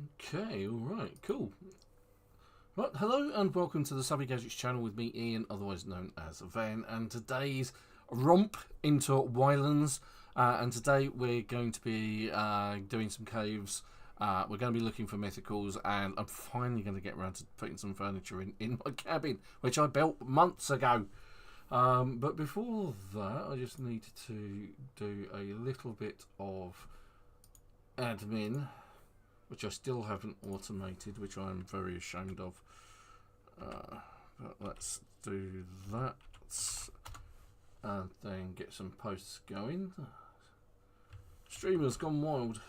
Okay, alright, cool. Right, hello and welcome to the Savvy Gadgetz channel with me, Ian, otherwise known as Van, and today's romp into Ylands, and today we're going to be doing some caves. We're going to be looking for mythicals, and I'm finally going to get around to putting some furniture in my cabin, which I built months ago. But before that, I just need to do a little bit of admin, which I still haven't automated, which I'm very ashamed of. But let's do that and then get some posts going. Streamers gone wild.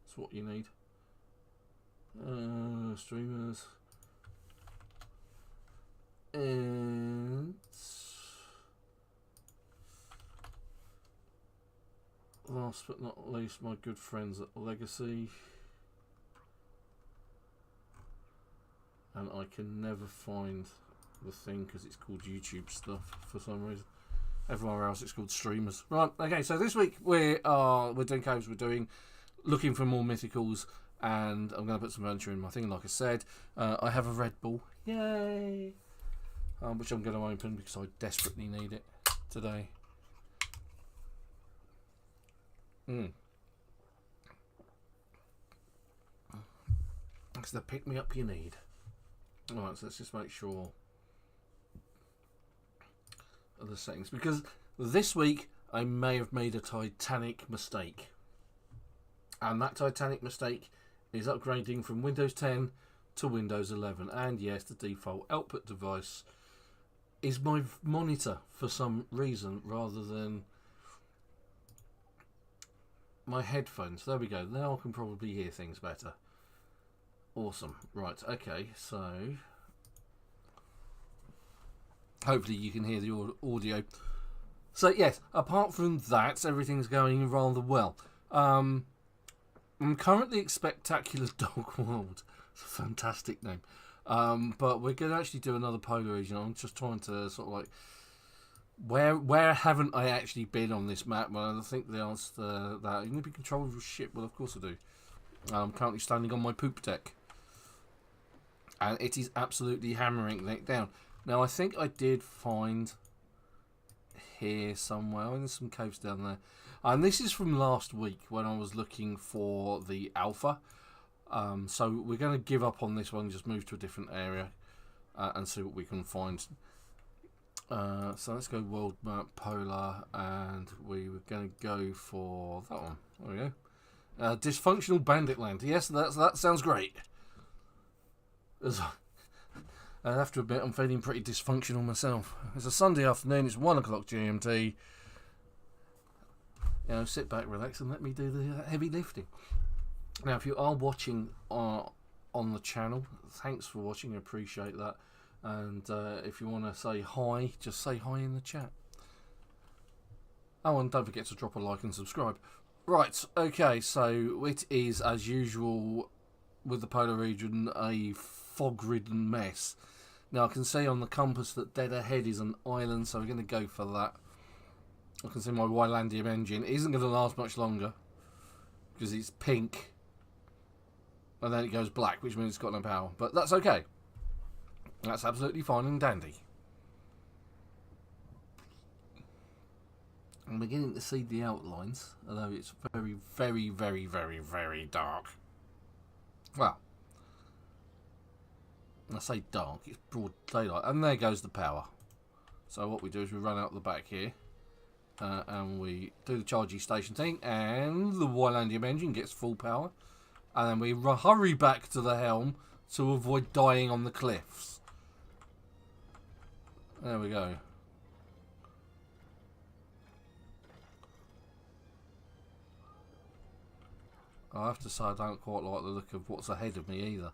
That's what you need. Streamers. And last but not least, my good friends at Legacy. And I can never find the thing because it's called YouTube stuff for some reason. Everywhere else it's called streamers. Right, okay, so this week we're doing caves, we're looking for more mythicals, and I'm going to put some furniture in my thing, like I said. I have a Red Bull, yay! Which I'm going to open because I desperately need it today. That's the pick me up you need. Alright, so let's just make sure of the settings, because this week I may have made a titanic mistake, and that titanic mistake is upgrading from Windows 10 to Windows 11. And yes, the default output device is my monitor for some reason rather than my headphones. There we go, now I can probably hear things better. Awesome. Right, okay, so hopefully you can hear the audio. So yes, apart from that, everything's going rather well. I'm currently at Spectacular Dog World. It's a fantastic name. But we're going to actually do another polar region. I'm just trying to sort of like, where haven't I actually been on this map? Well, I think the answer to that, you need to be control of your ship. Well, of course I do. I'm currently standing on my poop deck, and it is absolutely hammering it down. Now, I think I did find here somewhere. There's some caves down there. And this is from last week when I was looking for the alpha. So we're going to give up on this one, just move to a different area and see what we can find. So let's go world map polar, and we were going to go for that one. There we go. Dysfunctional bandit land. Yes, that sounds great. I have to admit, I'm feeling pretty dysfunctional myself. It's a Sunday afternoon, it's 1 o'clock GMT. You know, sit back, relax, and let me do the heavy lifting. Now, if you are watching on the channel, thanks for watching, I appreciate that. And if you want to say hi, just say hi in the chat. Oh, and don't forget to drop a like and subscribe. Right, okay, so it is, as usual, with the polar region, a fog-ridden mess. Now, I can see on the compass that dead ahead is an island, so we're going to go for that. I can see my Ylandium engine isn't going to last much longer because it's pink, and then it goes black, which means it's got no power. But that's okay. That's absolutely fine and dandy. I'm beginning to see the outlines, although it's very, very, very, very, very dark. Well, when I say dark, it's broad daylight. And there goes the power. So what we do is we run out the back here. And we do the charging station thing. And the Ylandium engine gets full power. And then we hurry back to the helm to avoid dying on the cliffs. There we go. I have to say I don't quite like the look of what's ahead of me either.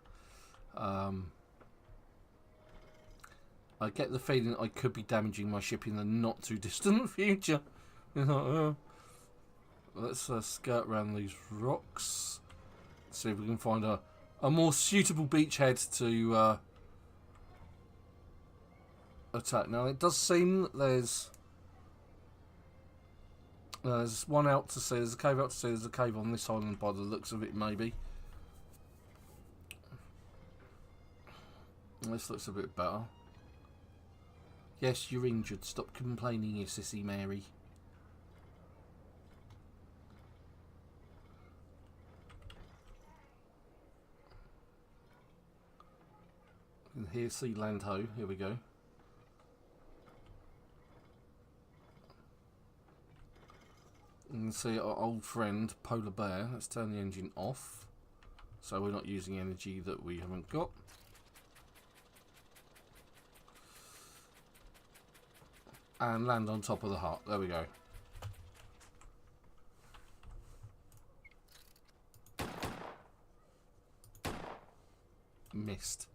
I get the feeling I could be damaging my ship in the not too distant future. Let's skirt around these rocks. See if we can find a more suitable beachhead to attack. Now, it does seem that there's There's one out to sea. There's a cave out to sea. There's a cave on this island by the looks of it, maybe. This looks a bit better. Yes, you're injured. Stop complaining, you sissy Mary. And here's Sea Land Ho. Here we go. You can see our old friend Polar Bear. Let's turn the engine off, so we're not using energy that we haven't got. And land on top of the hut. There we go. Missed.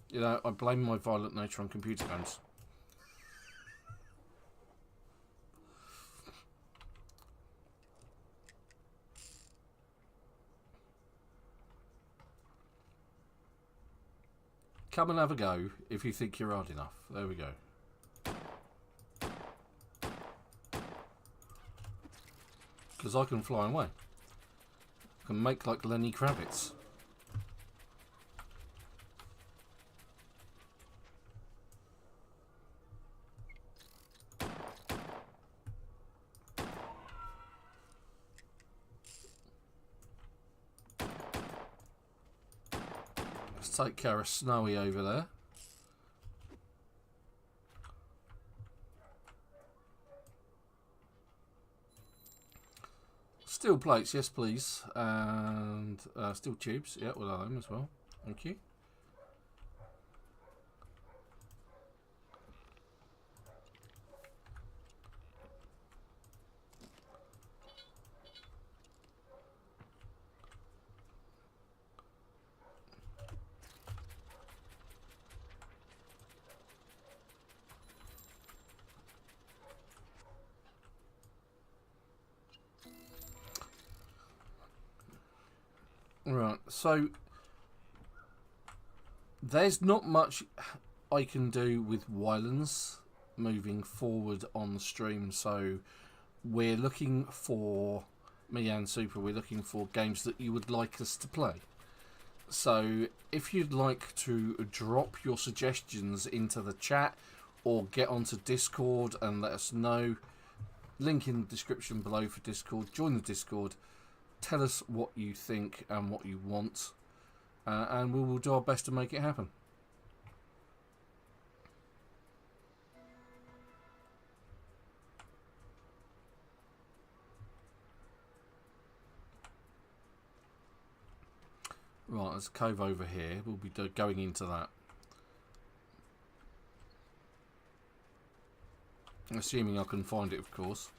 You know, I blame my violent nature on computer games. Come and have a go if you think you're hard enough. There we go. Because I can fly away. I can make like Lenny Kravitz. Take care of Snowy over there. Steel plates, yes please. And steel tubes, yeah, we'll have them as well. Thank you. Right, so there's not much I can do with Ylands moving forward on the stream, so we're looking for, me and Super, we're looking for games that you would like us to play. So if you'd like to drop your suggestions into the chat or get onto Discord and let us know, link in the description below for Discord, join the Discord. Tell us what you think and what you want, and we will do our best to make it happen. Right, there's a cove over here. We'll be going into that. Assuming I can find it, of course.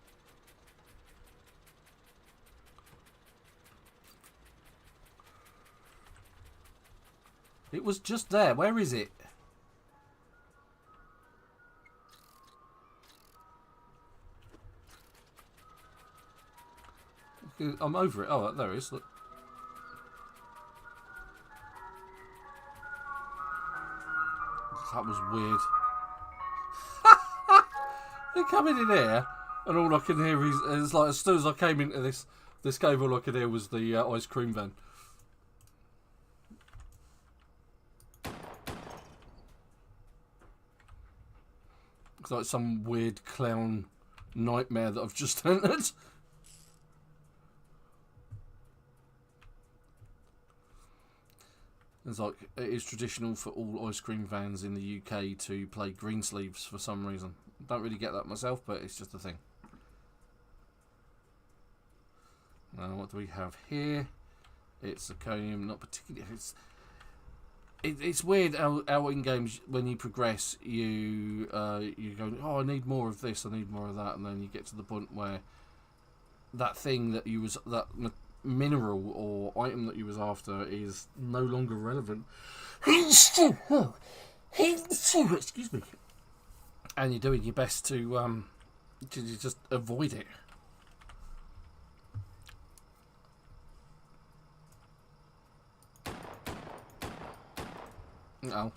It was just there. Where is it? I'm over it. Oh, there it is. Look. That was weird. They're coming in here, and all I can hear is like, as soon as I came into this cave, all I could hear was the ice cream van. It's like some weird clown nightmare that I've just entered. It's like, it is traditional for all ice cream vans in the UK to play Greensleeves for some reason. Don't really get that myself, but it's just a thing. Now, what do we have here? It's zirconium, not particularly. It's weird how in games, when you progress, you go, oh, I need more of this, I need more of that, and then you get to the point where that thing that you was, that mineral or item that you was after is no longer relevant. Excuse me. And you're doing your best to just avoid it. No.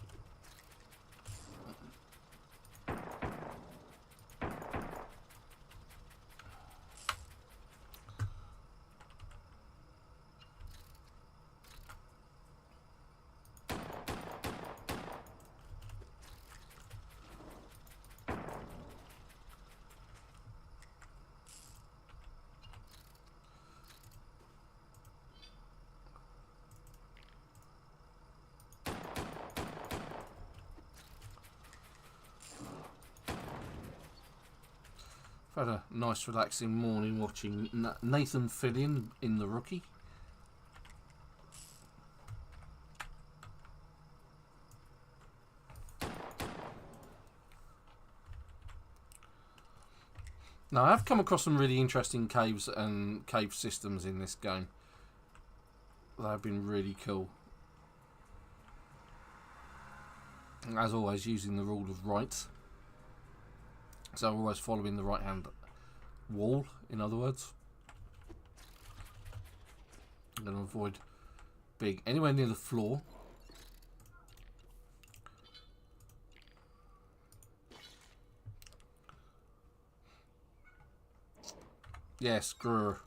I've had a nice relaxing morning watching Nathan Fillion in The Rookie. Now, I've come across some really interesting caves and cave systems in this game. They've been really cool. And as always, using the rule of right. So always following the right hand wall, in other words. I'm going to avoid being anywhere near the floor. Yes, grr.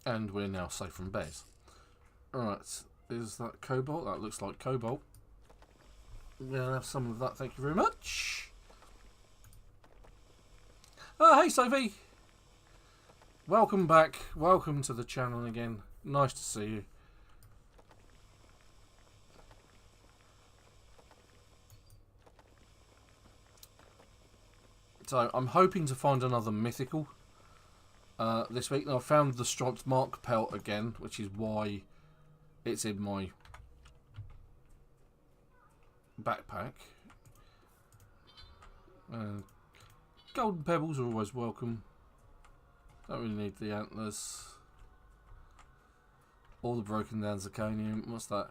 And we're now safe from bears. Alright, is that cobalt? That looks like cobalt. We'll have some of that, thank you very much. Oh, hey Sophie! Welcome back, welcome to the channel again. Nice to see you. So, I'm hoping to find another mythical this week. Now, I found the striped mark pelt again, which is why it's in my backpack. Golden pebbles are always welcome. Don't really need the antlers. Or the broken down zirconium. What's that?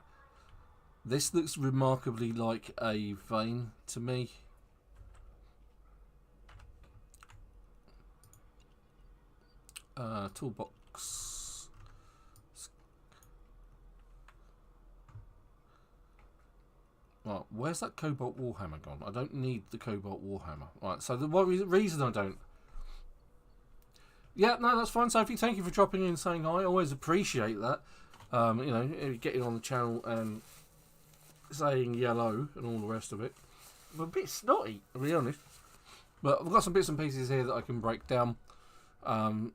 This looks remarkably like a vein to me. Toolbox. Right, where's that cobalt warhammer gone? I don't need the cobalt warhammer. Right, so the reason I don't... Yeah, no, that's fine, Sophie. Thank you for dropping in and saying hi. I always appreciate that. You know, getting on the channel and saying yellow and all the rest of it. I'm a bit snotty, to be honest. But I've got some bits and pieces here that I can break down.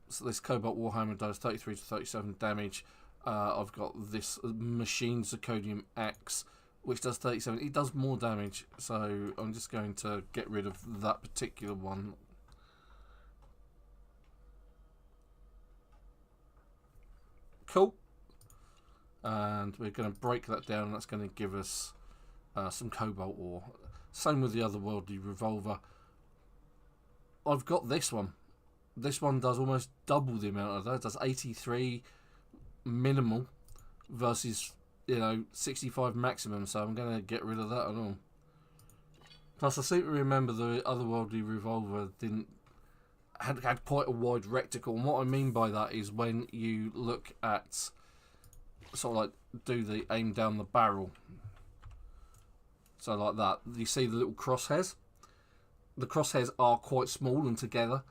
So this cobalt warhammer does 33 to 37 damage. I've got this machine zirconium axe, which does 37. It does more damage, so I'm just going to get rid of that particular one. Cool. And we're going to break that down, and that's going to give us some cobalt ore. Same with the otherworldly revolver. I've got this one. This one does almost double the amount of that. It does 83 minimal versus, you know, 65 maximum. So I'm going to get rid of that at all. Plus, I seem to remember the otherworldly revolver had quite a wide reticle. And what I mean by that is when you look at sort of like do the aim down the barrel. So like that, you see the little crosshairs. The crosshairs are quite small and together.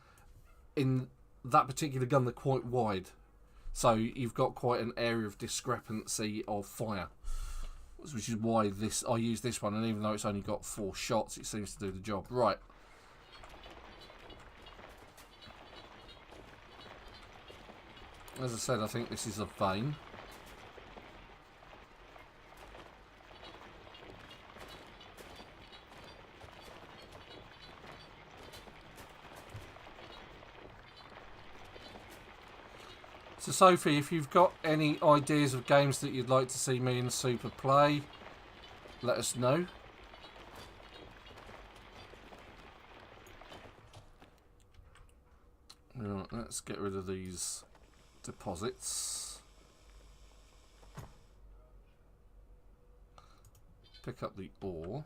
In that particular gun, they're quite wide, so you've got quite an area of discrepancy of fire, which is why I use this one. And even though it's only got 4 shots, it seems to do the job. Right. As I said, I think this is a vein. So Sophie, if you've got any ideas of games that you'd like to see me and Super play, let us know. Right, let's get rid of these deposits. Pick up the ore.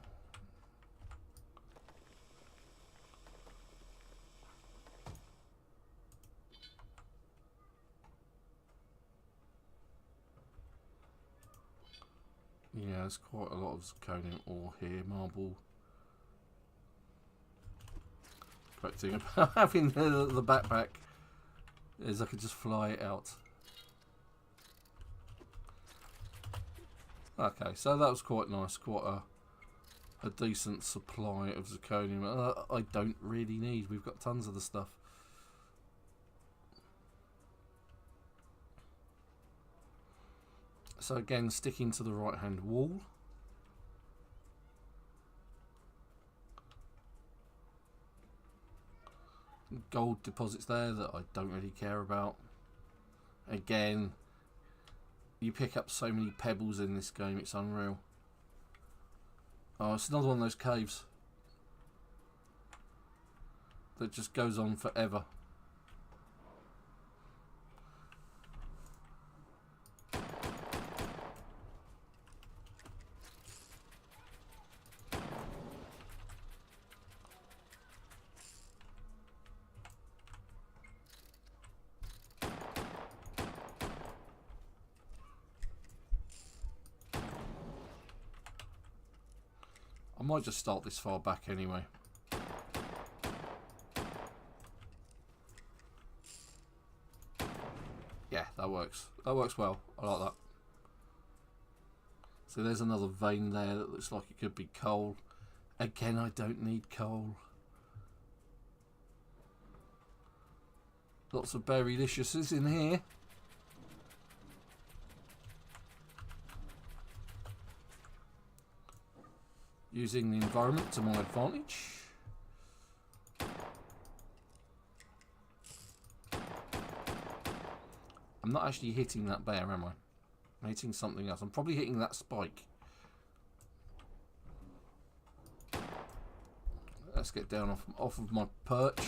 Yeah, there's quite a lot of zirconium ore here, marble. Great thing about having the backpack is I could just fly it out. Okay, so that was quite nice, quite a decent supply of zirconium. I don't really need, we've got tons of the stuff. So again, sticking to the right hand wall. Gold deposits there that I don't really care about. Again, you pick up so many pebbles in this game, it's unreal. Oh, it's another one of those caves that just goes on forever. I might just start this far back anyway. Yeah, that works. That works well. I like that. So there's another vein there that looks like it could be coal. Again, I don't need coal. Lots of berry-liciouses in here. Using the environment to my advantage. I'm not actually hitting that bear, am I? I'm hitting something else. I'm probably hitting that spike. Let's get down off of my perch.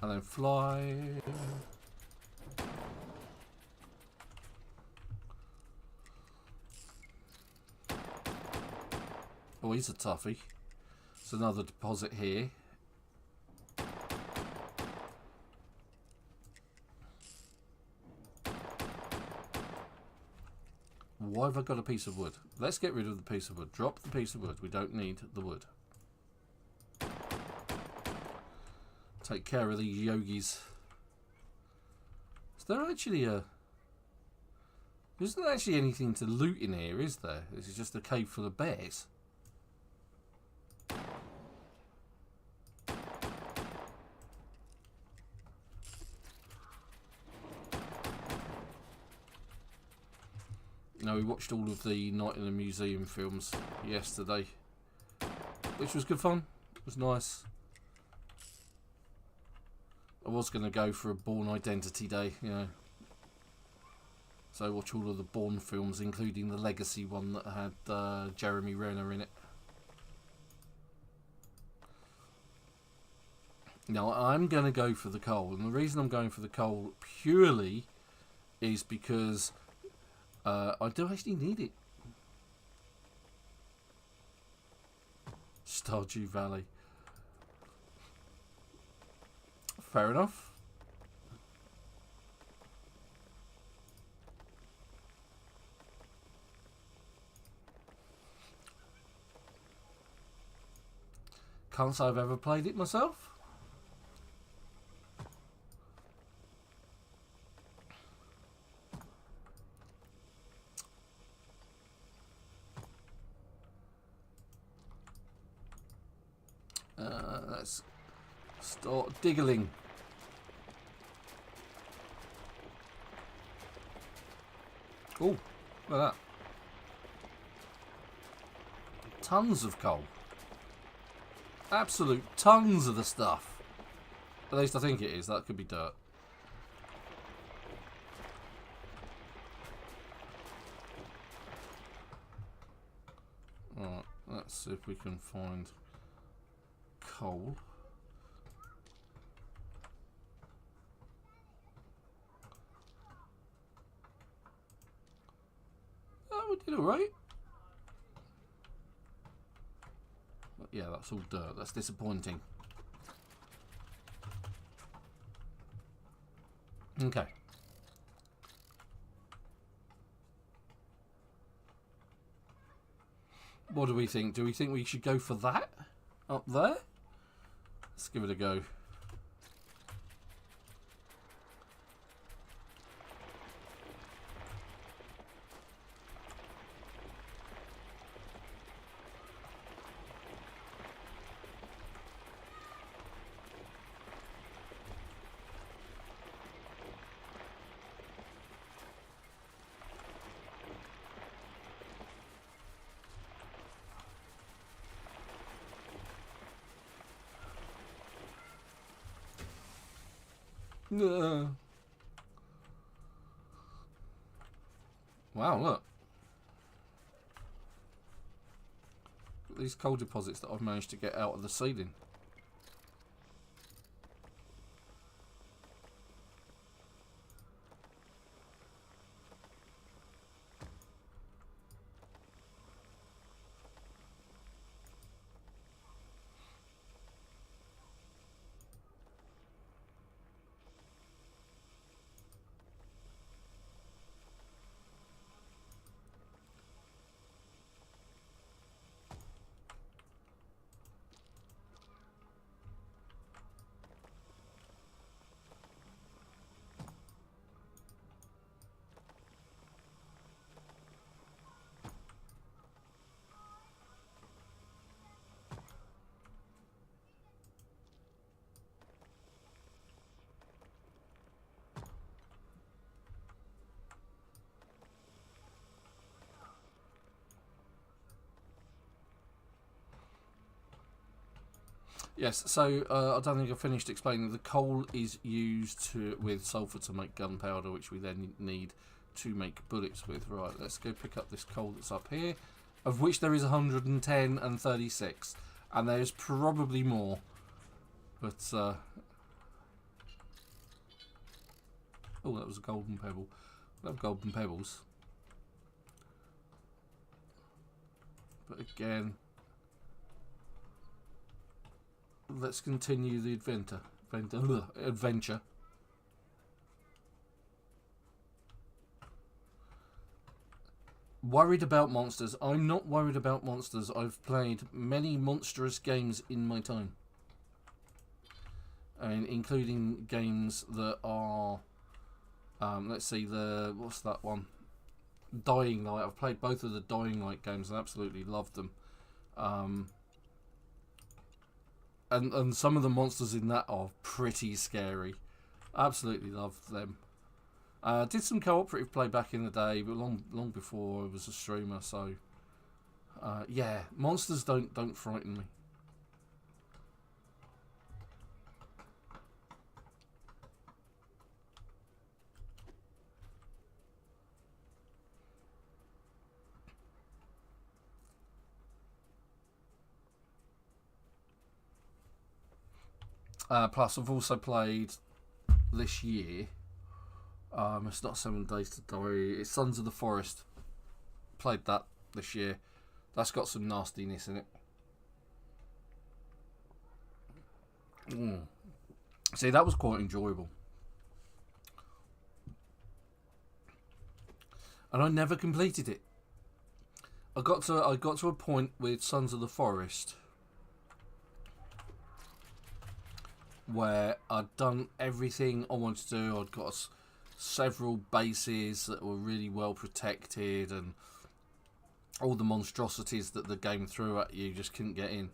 And then fly. Oh, he's a toughie. It's another deposit here. Why have I got a piece of wood? Let's get rid of the piece of wood. Drop the piece of wood. We don't need the wood. Take care of these yogis. Is there actually a... Isn't there actually anything to loot in here, is there? This is just a cave full of bears. No, we watched all of the Night in the Museum films yesterday, which was good fun. It was nice. I was going to go for a Bourne Identity Day, you know. So watch all of the Bourne films, including the Legacy one that had Jeremy Renner in it. Now, I'm going to go for the coal, and the reason I'm going for the coal purely is because I do actually need it. Stardew Valley. Fair enough. Can't say I've ever played it myself. Let's start diggling. Oh, look at that. Tons of coal. Absolute tons of the stuff. At least I think it is. That could be dirt. Alright, let's see if we can find coal. Did alright. Yeah, that's all dirt. That's disappointing. Okay. What do we think? Do we think we should go for that? Up there? Let's give it a go. Wow, look. These coal deposits that I've managed to get out of the ceiling. Yes, so I don't think I finished explaining. The coal is used with sulphur to make gunpowder, which we then need to make bullets with. Right, let's go pick up this coal that's up here, of which there is 110 and 36. And there's probably more. But, oh, that was a golden pebble. I love golden pebbles. But again, let's continue the adventure. Worried about monsters? I'm not worried about monsters. I've played many monstrous games in my time. I mean, including games that are, let's see, what's that one? Dying Light. I've played both of the Dying Light games and absolutely loved them. And some of the monsters in that are pretty scary. Absolutely loved them. Did some cooperative play back in the day, but long before I was a streamer. So, yeah, monsters don't frighten me. Plus, I've also played this year. It's not 7 Days to Die. It's Sons of the Forest. Played that this year. That's got some nastiness in it. See, that was quite enjoyable. And I never completed it. I got to a point with Sons of the Forest where I'd done everything I wanted to do. I'd got several bases that were really well protected, and all the monstrosities that the game threw at you just couldn't get in.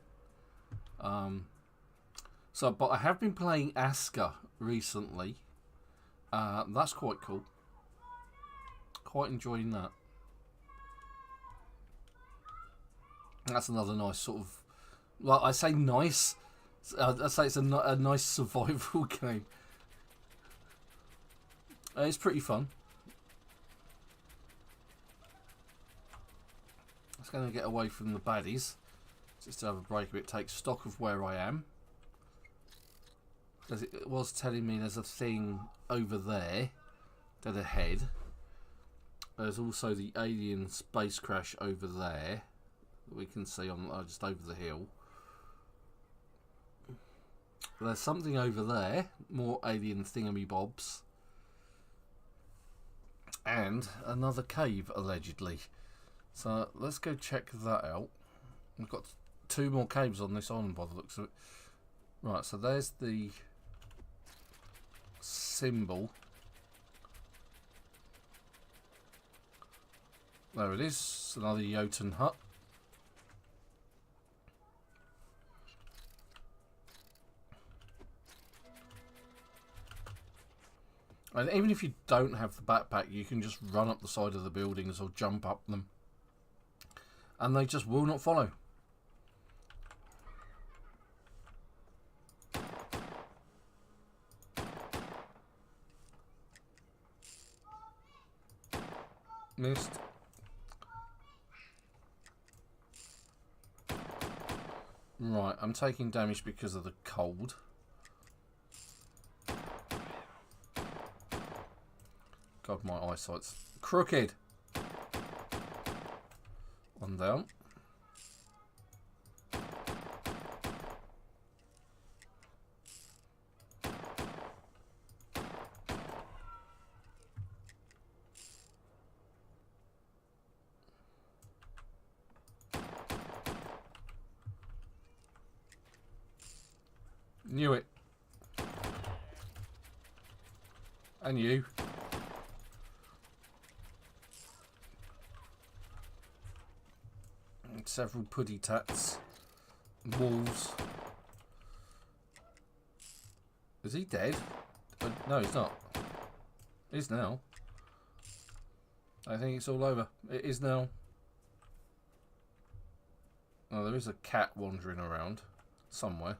But I have been playing Aska recently. That's quite cool. Quite enjoying that. That's another nice sort of, well, I say nice. I'd say it's a nice survival game. It's pretty fun. Just going to get away from the baddies, just to have a break a bit, take stock of where I am. Because it was telling me there's a thing over there, dead ahead. There's also the alien space crash over there that we can see on just over the hill. There's something over there, more alien thingamybobs, and another cave allegedly. So let's go check that out. We've got 2 more caves on this island by the looks of it. Right, so there's the symbol. There it is, another Jotun hut. And even if you don't have the backpack, you can just run up the side of the buildings or jump up them. And they just will not follow. Missed. Right, I'm taking damage because of the cold. God, my eyesight's crooked. One down. Knew it. And you. And several puddy tats. Wolves. Is he dead? No, he's not. He is now. I think it's all over. It is now. Oh, there is a cat wandering around somewhere.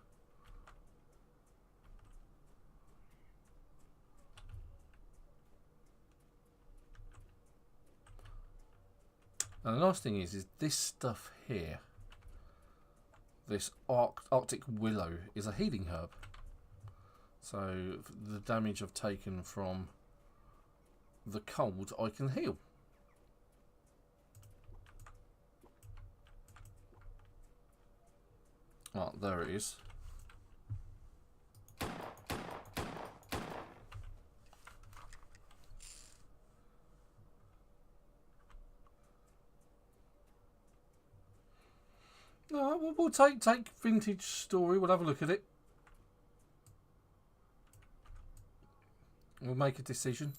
And the nice thing is this stuff here, this Arctic willow, is a healing herb. So the damage I've taken from the cold, I can heal. Oh, there it is. No, we'll take vintage story. We'll have a look at it. We'll make a decision.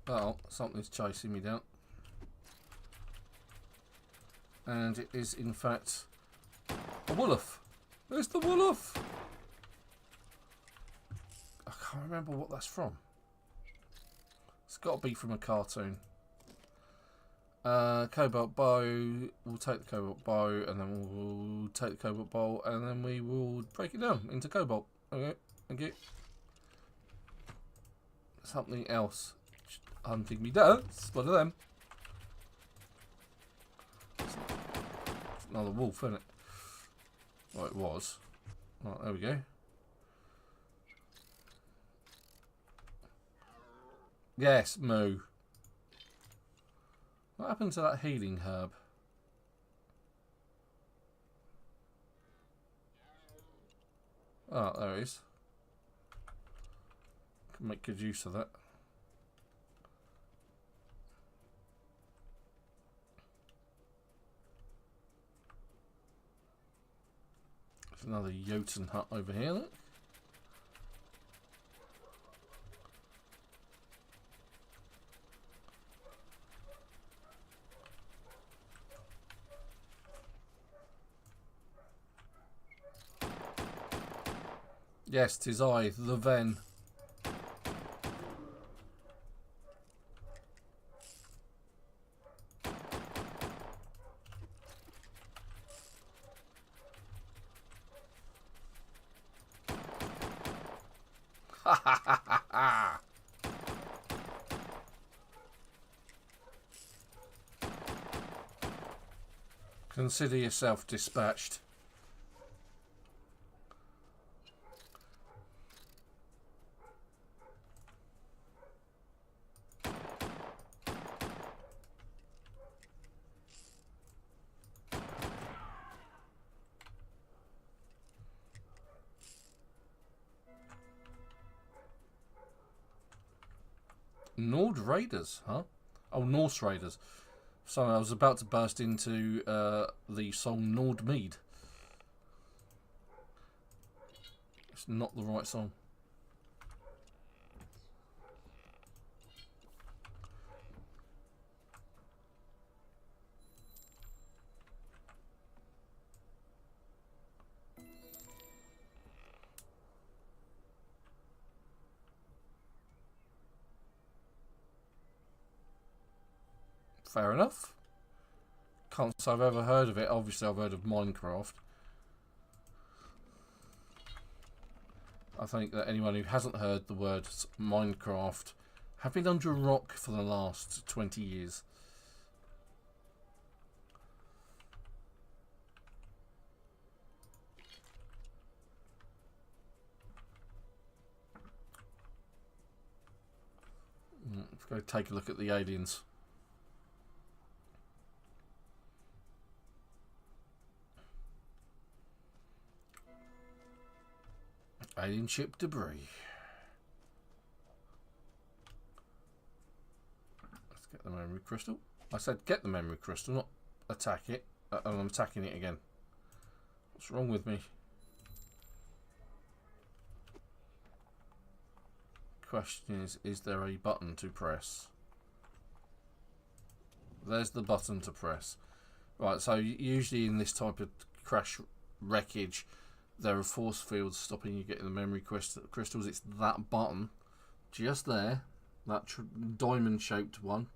Oh, something's chasing me down. And it is, in fact, a wolf. There's the wolf! I can't remember what that's from. It's got to be from a cartoon. Cobalt bow. We'll take the cobalt bow, and then we'll take the cobalt bow, and then we will break it down into cobalt. Okay, thank you. Something else hunting me down. It's one of them. It's another wolf, isn't it? Oh, it was. Right, there we go. Yes, moo. What happened to that healing herb? Oh, there it is. Can make good use of that. There's another Jotun hut over here, look. Yes, 'tis I, the Ven. Ha ha ha ha ha! Consider yourself dispatched. Nord Raiders, huh? Oh, Norse Raiders. So I was about to burst into the song Nord Mead. It's not the right song. Fair enough. Can't say I've ever heard of it. Obviously, I've heard of Minecraft. I think that anyone who hasn't heard the word Minecraft have been under a rock for the last 20 years. Let's go take a look at the aliens. Alien ship debris. Let's get the memory crystal. I said get the memory crystal, not attack it. And I'm attacking it again. What's wrong with me? Question is there a button to press? There's the button to press. Right, so usually in this type of crash wreckage, there are force fields stopping you getting the memory crystals. It's that button just there, that diamond-shaped one,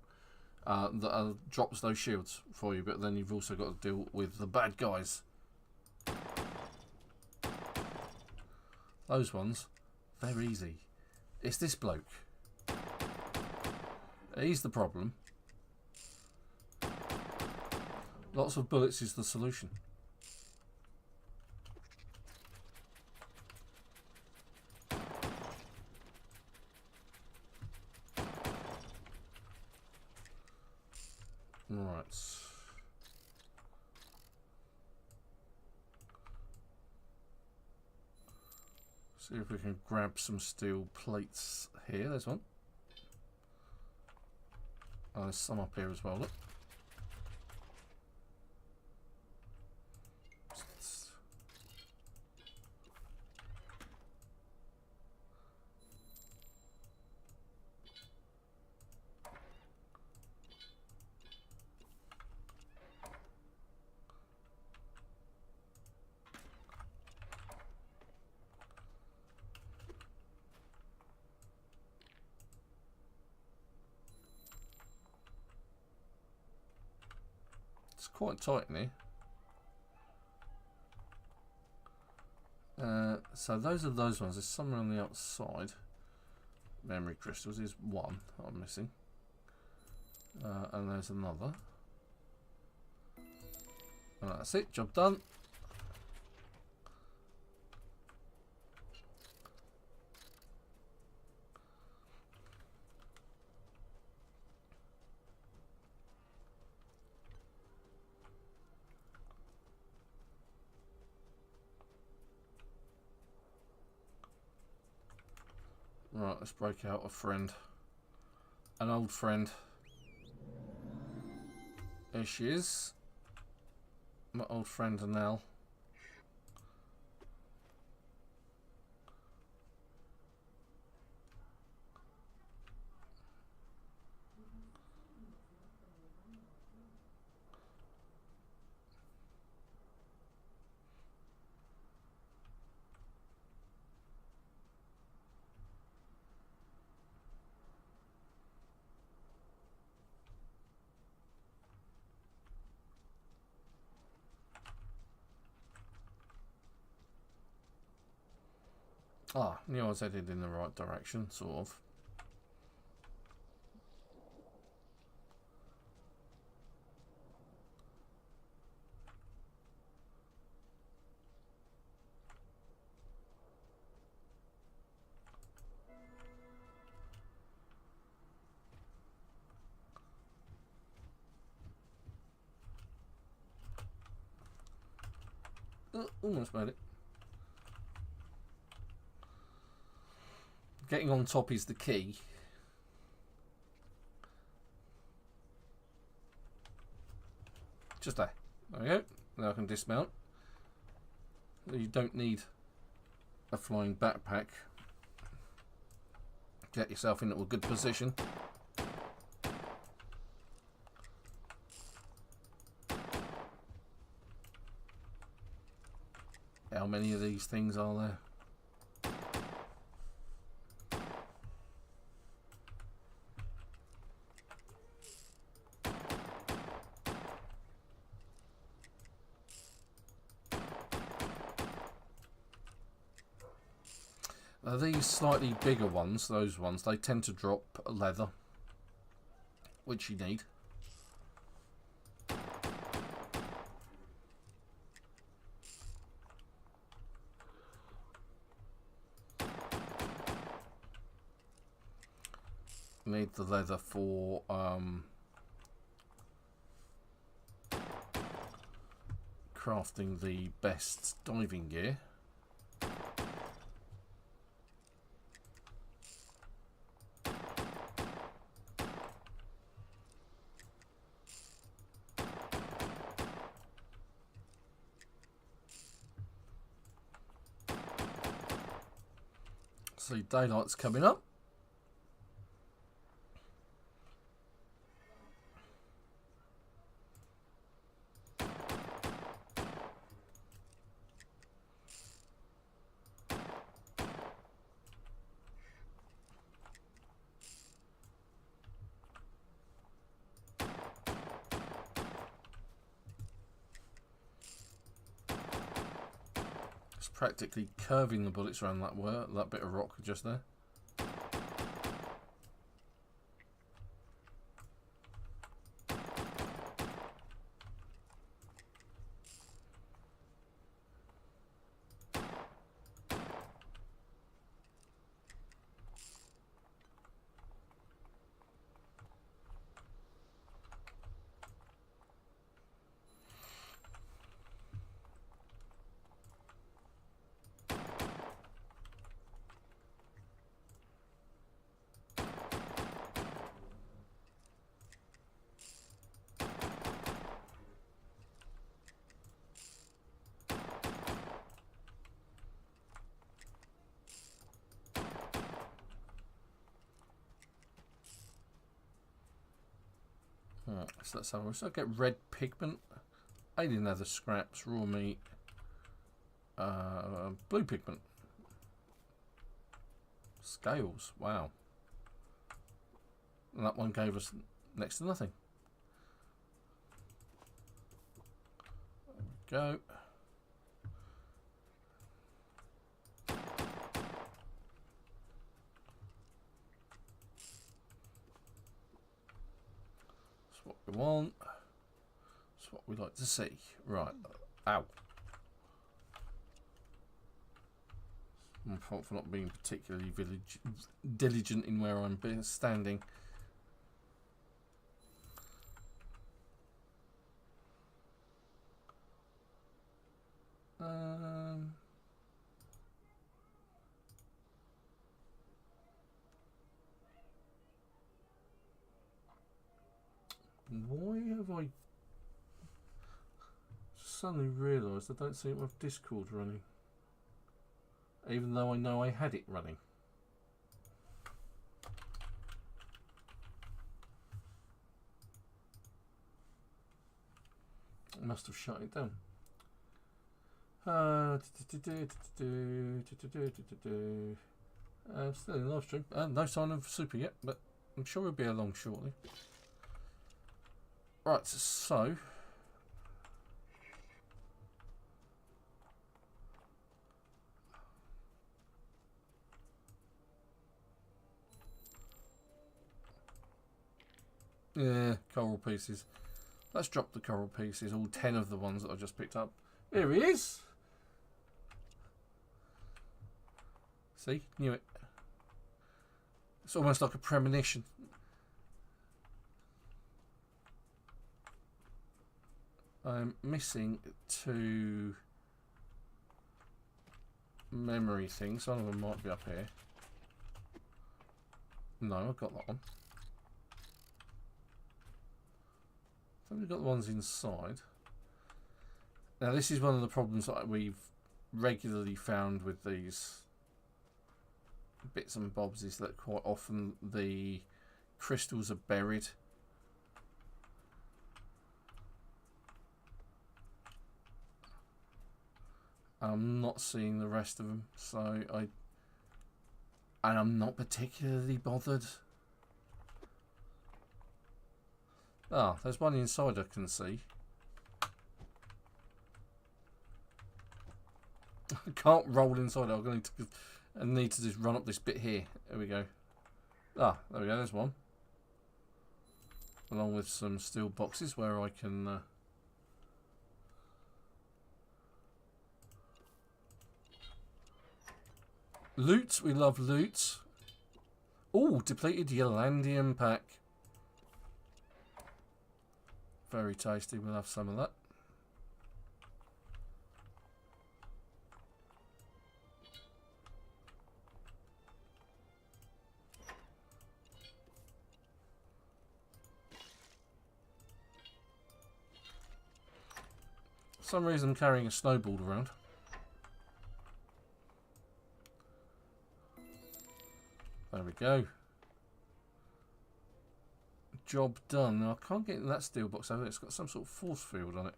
that drops those shields for you. But then you've also got to deal with the bad guys. Those ones, they're easy. It's this bloke. He's the problem. Lots of bullets is the solution. Right. See if we can grab some steel plates here. There's one. Oh, there's some up here as well. Look. It's quite tight in here. So those are those ones. There's somewhere on the outside. Memory crystals is one I'm missing. And there's another. And that's it. Job done. Right, let's break out a friend. An old friend. There she is. My old friend Anel. Ah, knew I was headed in the right direction, sort of. Almost made it. Getting on top is the key. Just there. There we go. Now I can dismount. You don't need a flying backpack. Get yourself into a good position. How many of these things are there? These slightly bigger ones, those ones, they tend to drop leather, which you need. Need the leather for crafting the best diving gear. See, daylight's coming up. It's practically curving the bullets around that bit of rock just there. Right, so let's have a look. So I get red pigment, alien leather scraps, raw meat, blue pigment, scales. Wow, and that one gave us next to nothing. There we go. We want. That's what we like to see. Right. Ow. My fault for not being particularly diligent in where I'm standing. Why have I suddenly realised I don't seem to have Discord running, even though I know I had it running? I must have shut it down. Still in live stream. No sign of Super yet, but I'm sure he'll be along shortly. Right, so yeah, coral pieces. Let's drop the coral pieces, all 10 of the ones that I just picked up. Here he is. See, knew it. It's almost like a premonition. I'm missing 2 memory things. Some of them might be up here. No, I've got that one. I think we've got the ones inside. Now this is one of the problems that we've regularly found with these bits and bobs, is that quite often the crystals are buried. I'm not seeing the rest of them, so I'm not particularly bothered. Ah, there's one inside I can see. I can't roll inside. I'm going to need to just run up this bit here. There we go. Ah, there we go. There's one. Along with some steel boxes where I can. Loot. We love loot. Oh, depleted Ylandium pack. Very tasty. We'll have some of that. For some reason I'm carrying a snowball around. There we go. Job done. Now I can't get in that steel box over there. It's got some sort of force field on it.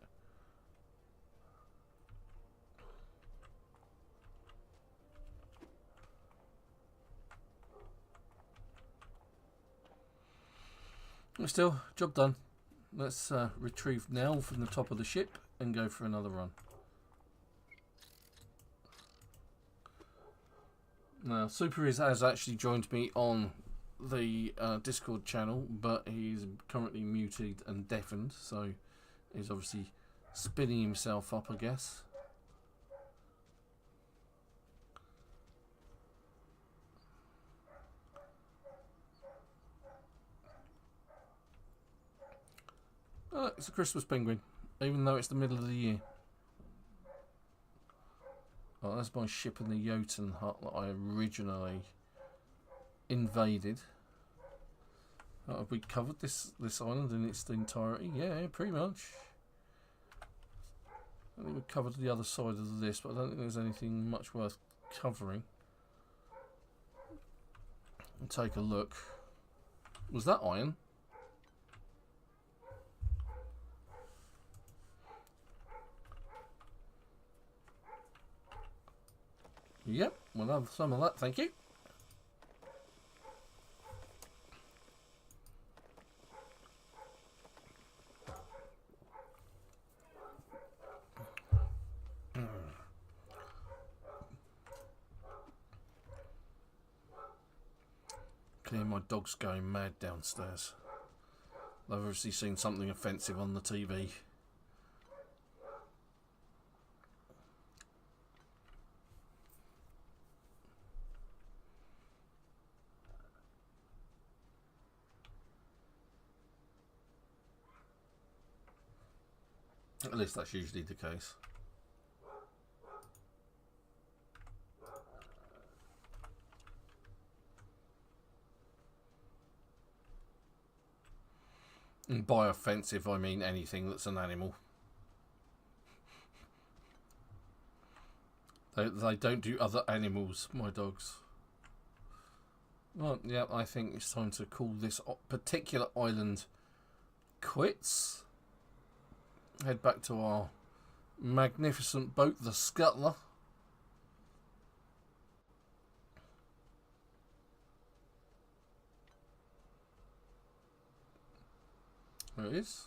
But still, job done. Let's retrieve Nell from the top of the ship and go for another run. Now, Super has actually joined me on the Discord channel, but he's currently muted and deafened, so he's obviously spinning himself up, I guess. It's a Christmas penguin, even though it's the middle of the year. Oh, that's my ship in the Jotun hut that I originally invaded. Have we covered this island in its entirety? Yeah, pretty much. I think we've covered the other side of this, but I don't think there's anything much worth covering. I'll take a look. Was that iron? Yep, we'll have some of that, thank you. Clear, my dog's going mad downstairs. They've obviously seen something offensive on the TV. At least that's usually the case. And by offensive, I mean anything that's an animal. They don't do other animals, my dogs. Well, yeah, I think it's time to call this particular island quits. Head back to our magnificent boat, the Scuttler. There it is.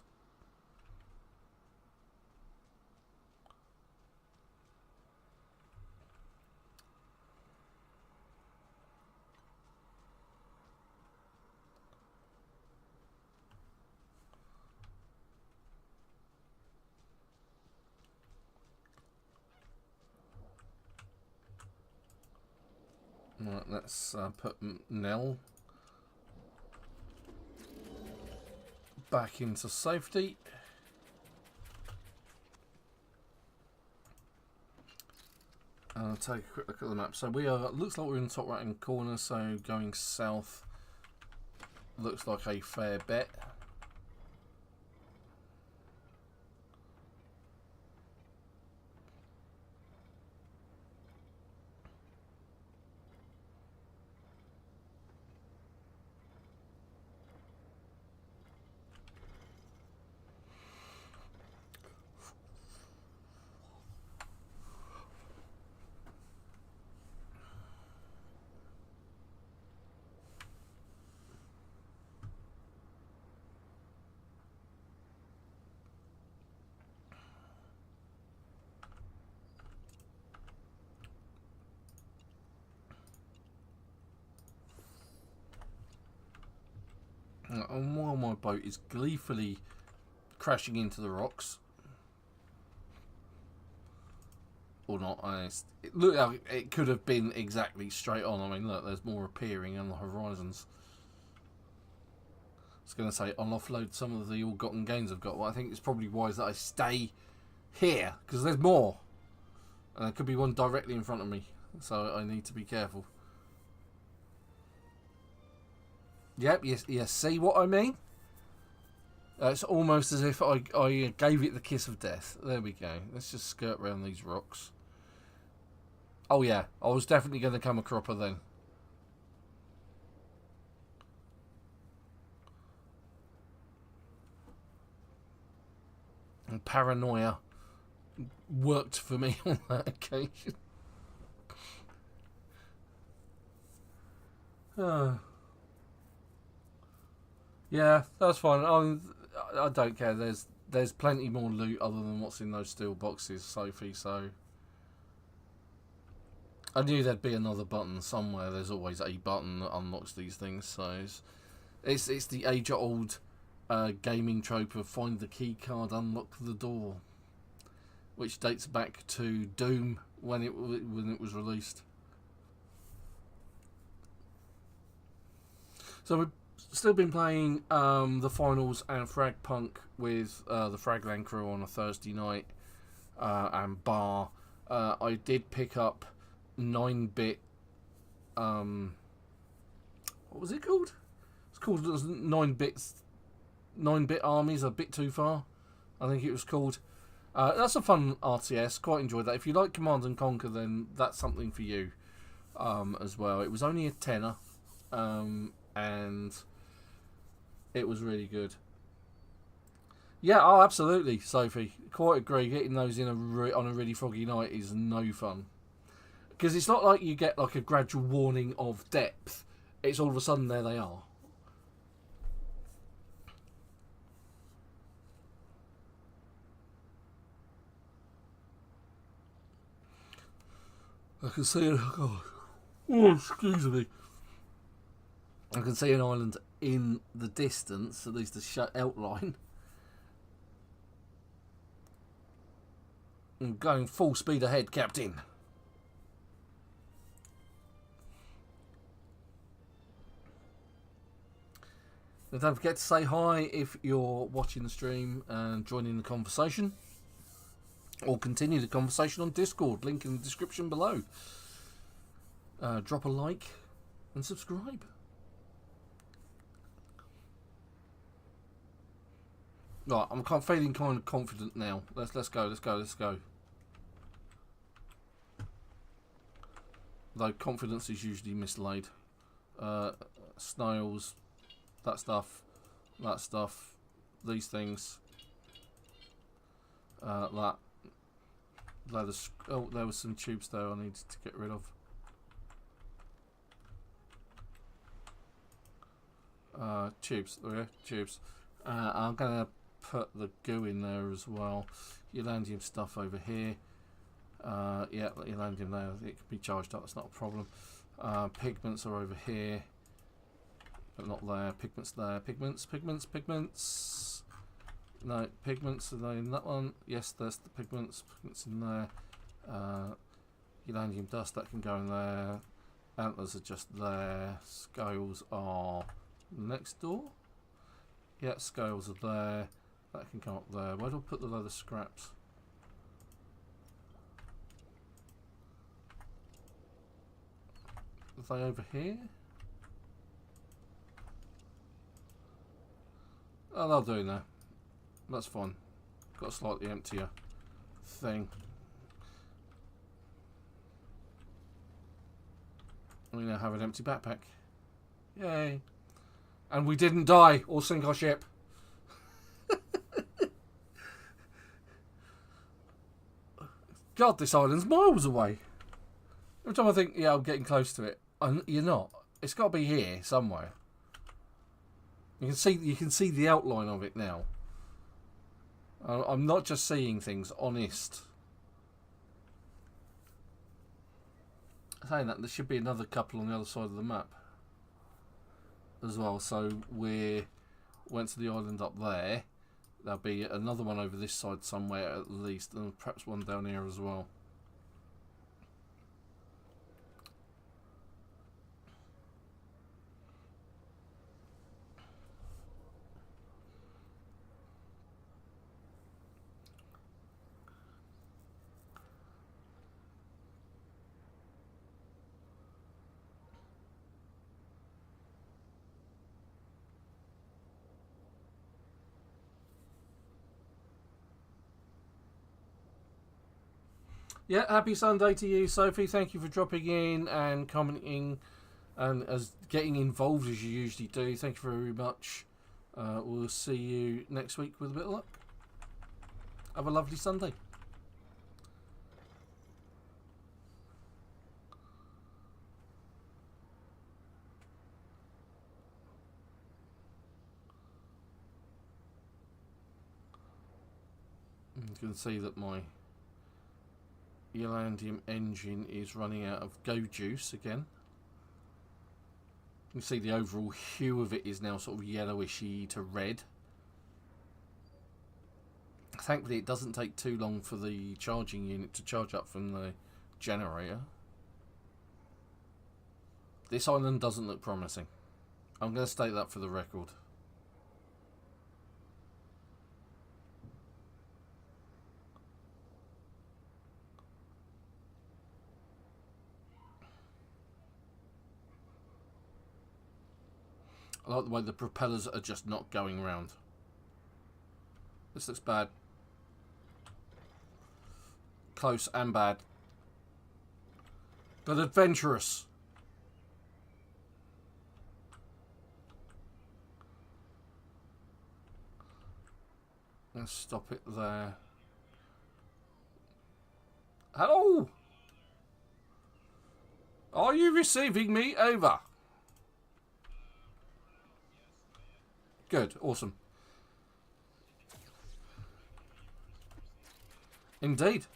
Right, let's put Nell back into safety. I'll take a quick look at the map. So we are, looks like we're in the top right hand corner, so going south looks like a fair bet. And while my boat is gleefully crashing into the rocks, or not, it looked like it could have been exactly straight on. I mean, look, there's more appearing on the horizons. I was going to say, I'll offload some of the ill-gotten gains I've got. Well, I think it's probably wise that I stay here, because there's more. And there could be one directly in front of me, so I need to be careful. Yep, you see what I mean? It's almost as if I gave it the kiss of death. There we go. Let's just skirt around these rocks. Oh yeah, I was definitely going to come a cropper then. And paranoia worked for me on that occasion. Yeah, that's fine. I don't care. There's plenty more loot other than what's in those steel boxes, Sophie. So I knew there'd be another button somewhere. There's always a button that unlocks these things. So it's the age-old gaming trope of find the key card, unlock the door, which dates back to Doom when it was released. So we've still been playing the finals and Frag Punk with the Fragland crew on a Thursday night and bar. I did pick up 9-bit. What was it called? It's called 9-bit armies. A bit too far, I think it was called. That's a fun RTS. Quite enjoyed that. If you like Command and Conquer, then that's something for you as well. It was only a tenner. And it was really good. Yeah, oh, absolutely, Sophie. Quite agree. Getting those in on a really foggy night is no fun. Because it's not like you get like a gradual warning of depth. It's all of a sudden there they are. I can see it. Oh, excuse me. I can see an island in the distance, at least a outline. I'm going full speed ahead, Captain. And don't forget to say hi if you're watching the stream and joining the conversation. Or continue the conversation on Discord, link in the description below. Drop a like and subscribe. Right, I'm feeling kind of confident now. Let's go. Though confidence is usually mislaid. Snails, that stuff, these things, that. Oh, there was some tubes there I needed to get rid of. Tubes, there we go, tubes. I'm gonna put the goo in there as well. Ylandium stuff over here. Yeah, Ylandium there. It can be charged up. That's not a problem. Pigments are over here, but not there. Pigments there. Pigments. No, pigments are they in that one? Yes, there's the pigments. Pigments in there. Ylandium dust that can go in there. Antlers are just there. Scales are next door. Yeah, scales are there. That can come up there. Where do I put the leather scraps? Are they over here? Oh, they're doing that. That's fine. Got a slightly emptier thing. We now have an empty backpack. Yay. And we didn't die or sink our ship. God, this island's miles away. Every time I think, yeah, I'm getting close to it, you're not. It's got to be here somewhere. You can see the outline of it now. I'm not just seeing things, honest. Saying that, there should be another couple on the other side of the map as well. So we went to the island up there. There'll be another one over this side somewhere at least, and perhaps one down here as well. Yeah, happy Sunday to you, Sophie. Thank you for dropping in and commenting and as getting involved as you usually do. Thank you very much. We'll see you next week with a bit of luck. Have a lovely Sunday. You can see that my Ylandium engine is running out of go juice again. You can see the overall hue of it is now sort of yellowishy to red. Thankfully it doesn't take too long for the charging unit to charge up from the generator. This island doesn't look promising. I'm going to state that for the record. I like the way the propellers are just not going round. This looks bad. Close and bad. But adventurous. Let's stop it there. Hello? Are you receiving me? Over. Good, awesome. Indeed.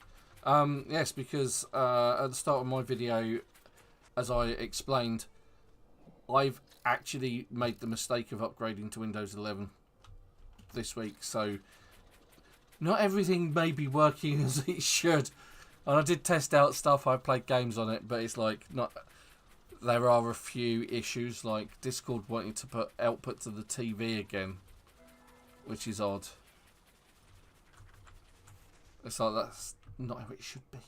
Yes, because at the start of my video, as I explained, I've actually made the mistake of upgrading to Windows 11 this week, so not everything may be working as it should. And I did test out stuff, I played games on it, but it's like, not. There are a few issues, like Discord wanting to put output to the TV again, which is odd. It's like, that's not how it should be.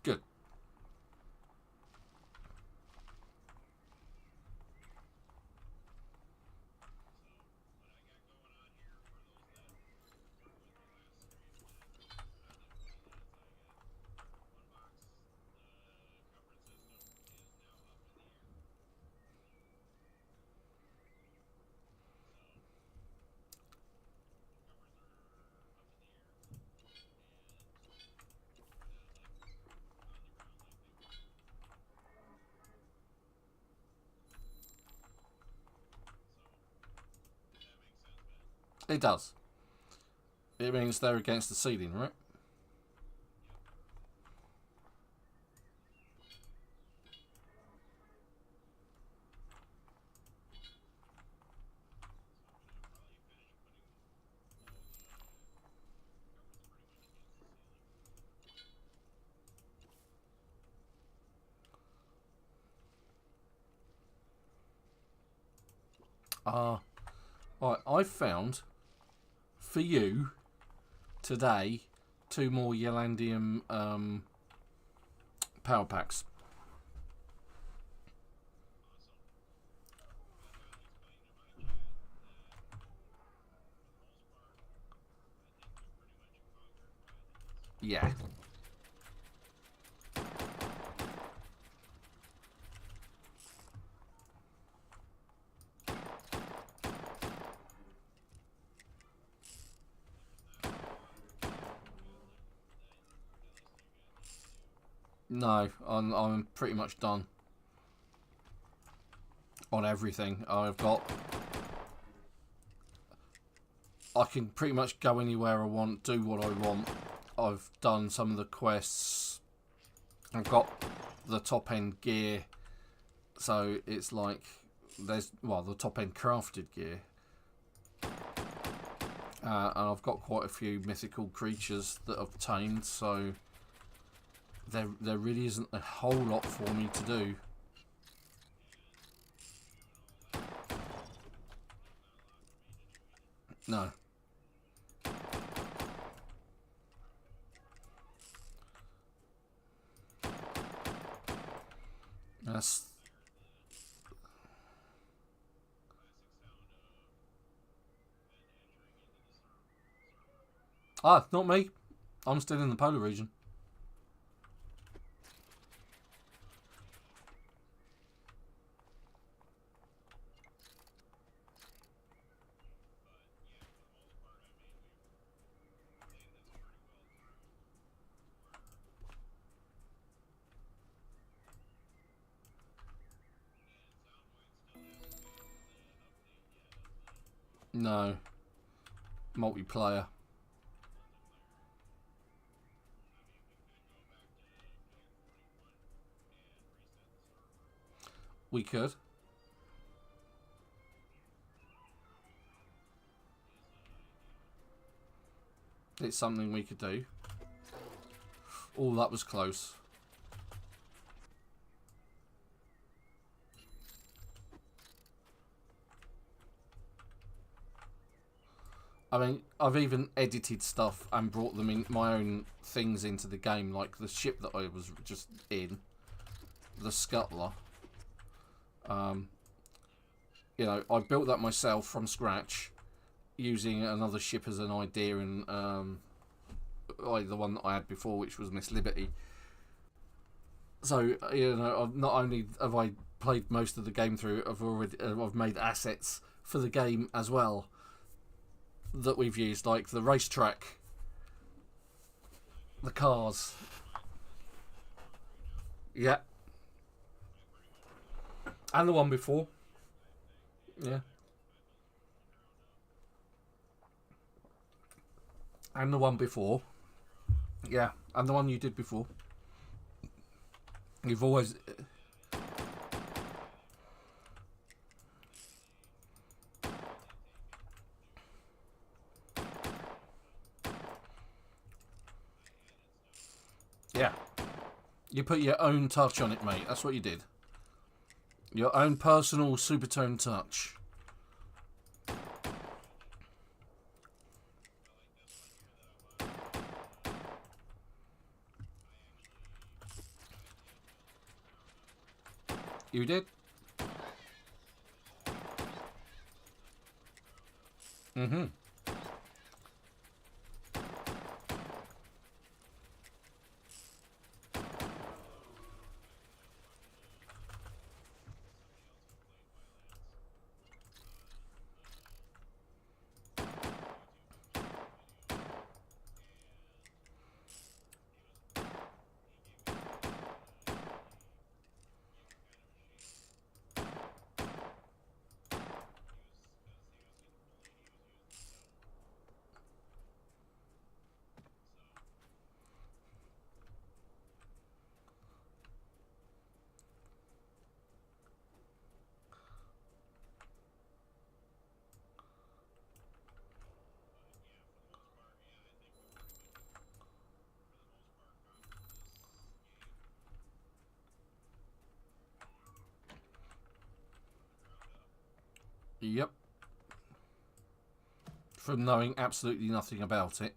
Good. It does. It means they're against the ceiling, right? Right, I found for you today 2 more Ylandium power packs. Yeah. No, I'm pretty much done on everything. I can pretty much go anywhere I want, do what I want. I've done some of the quests. I've got the top end gear, so it's like there's, well, the top end crafted gear, and I've got quite a few mythical creatures that I've tamed, so there really isn't a whole lot for me to do. No. That's... Ah, not me. I'm still in the polar region. No. Multiplayer. We could. It's something we could do. Oh, that was close. I mean, I've even edited stuff and brought them in, my own things into the game, like the ship that I was just in, the Scuttler. You know, I built that myself from scratch, using another ship as an idea, and like the one that I had before, which was Miss Liberty. So, you know, not only have I played most of the game through, I've made assets for the game as well that we've used, like the racetrack, the cars. Yeah. And the one before. Yeah. And the one before. Yeah. And the one you did before. You've always... Yeah. You put your own touch on it, mate. That's what you did. Your own personal supertone touch. You did? Mm-hmm. Yep. from knowing absolutely nothing about it.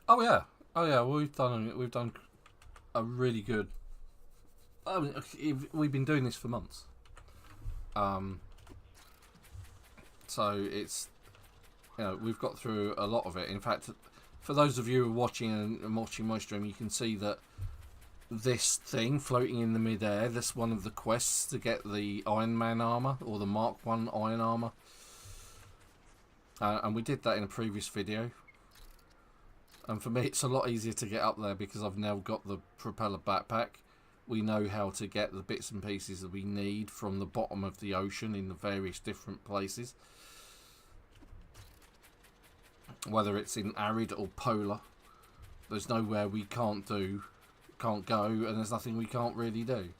Oh yeah, oh yeah. We've done a really good. I mean, we've been doing this for months. So it's, you know, we've got through a lot of it. In fact, for those of you who are watching and watching my stream, you can see that this thing floating in the mid-air, that's one of the quests to get the Iron Man armor, or the Mark 1 Iron armor. And we did that in a previous video. And for me, it's a lot easier to get up there because I've now got the propeller backpack. We know how to get the bits and pieces that we need from the bottom of the ocean in the various different places. Whether it's in arid or polar, there's nowhere we can't go, and there's nothing we can't really do.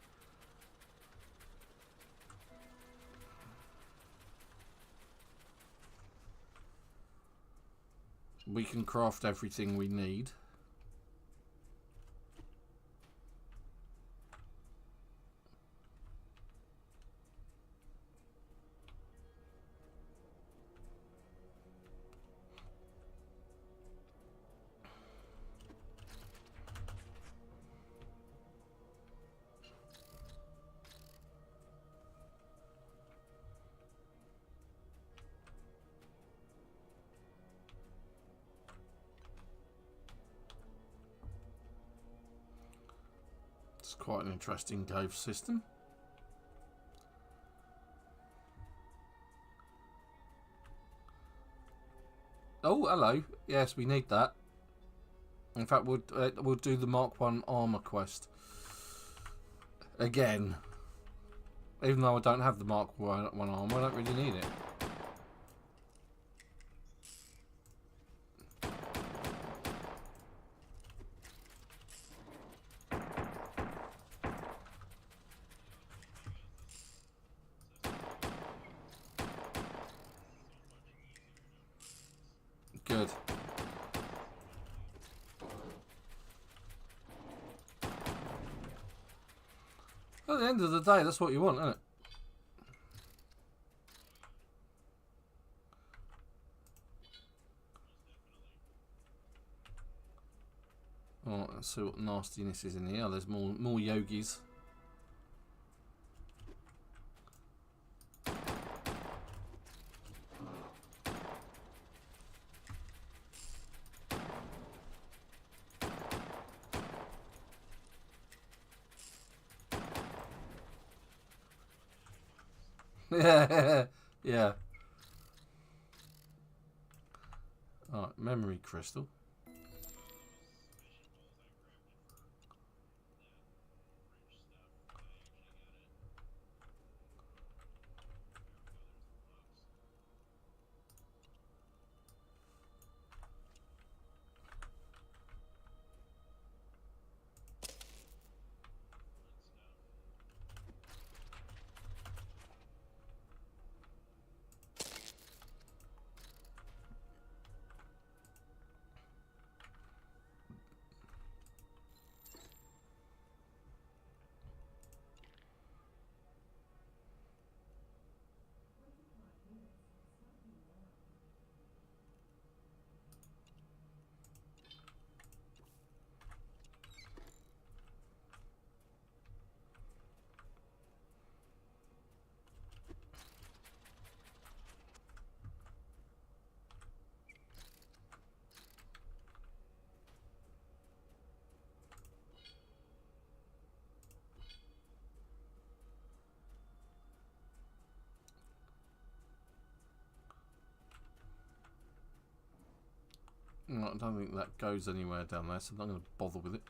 We can craft everything we need. It's quite an interesting cave system. Oh, hello. Yes, we need that. In fact, we'll do the Mark 1 armor quest again. Even though I don't have the Mark 1 armor, I don't really need it. Good. At the end of the day, that's what you want, isn't it? Alright, let's see what nastiness is in here. There's more yogis. Yeah, yeah. Alright, memory crystal. I don't think that goes anywhere down there, so I'm not going to bother with it.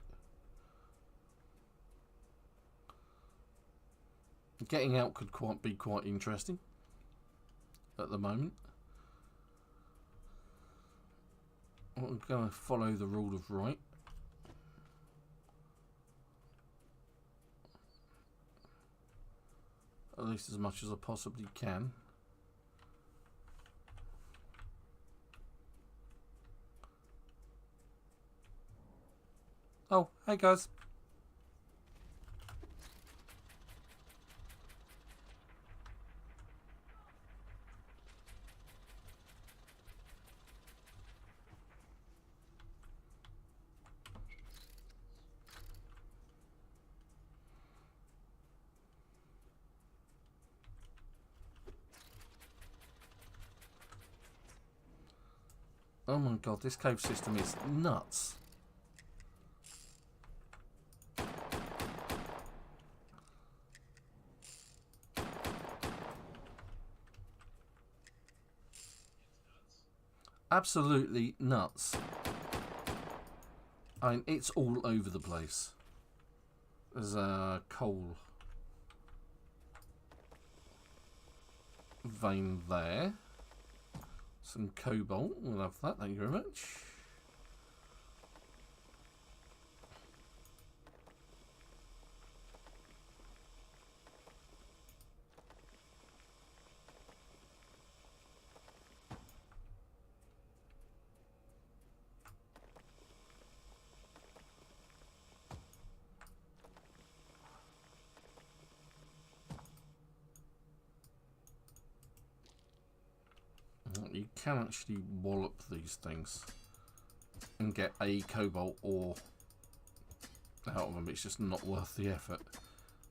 Getting out could be quite interesting at the moment. I'm going to follow the rule of right. At least as much as I possibly can. Oh, hey guys. Oh my god, this cave system is nuts. Absolutely nuts. I mean, it's all over the place. There's a coal vein there. Some cobalt, we'll have that, thank you very much. You can actually wallop these things and get a cobalt ore out of them. It's just not worth the effort.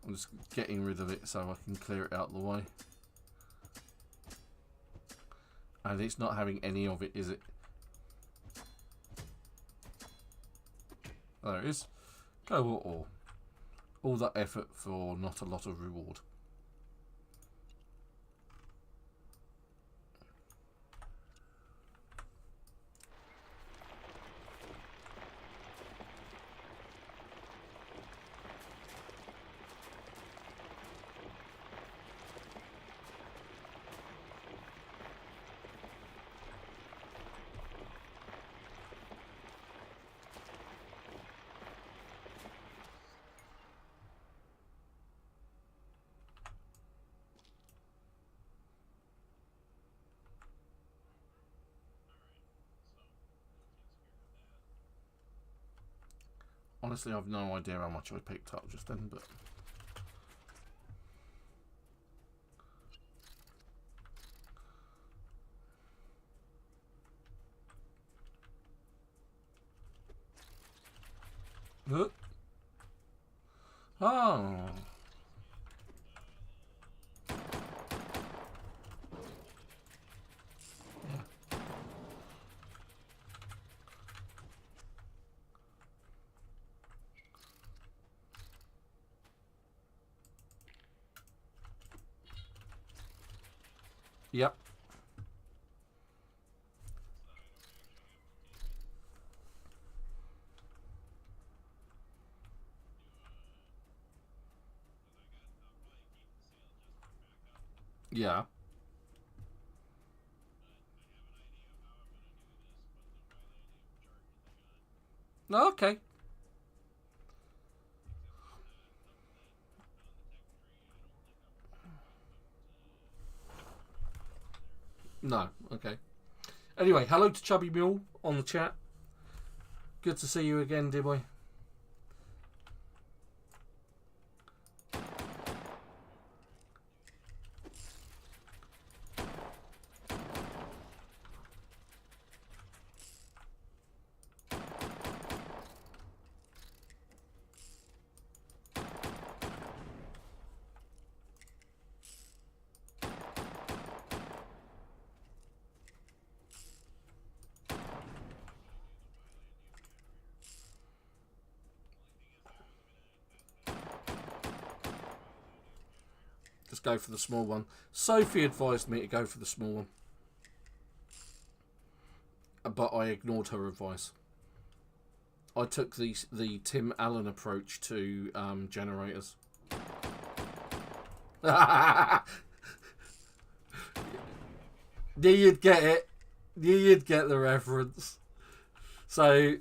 I'm just getting rid of it so I can clear it out of the way. And it's not having any of it, is it? There it is. Cobalt ore. All that effort for not a lot of reward. Honestly, I've no idea how much I picked up just then, but... Oh! Yep. Yeah. Okay. No. Okay. Anyway, hello to Chubby Mule on the chat. Good to see you again, dear boy. Just go for the small one. Sophie advised me to go for the small one. but I ignored her advice. I took the Tim Allen approach to generators. You'd get it. You'd get the reference. So,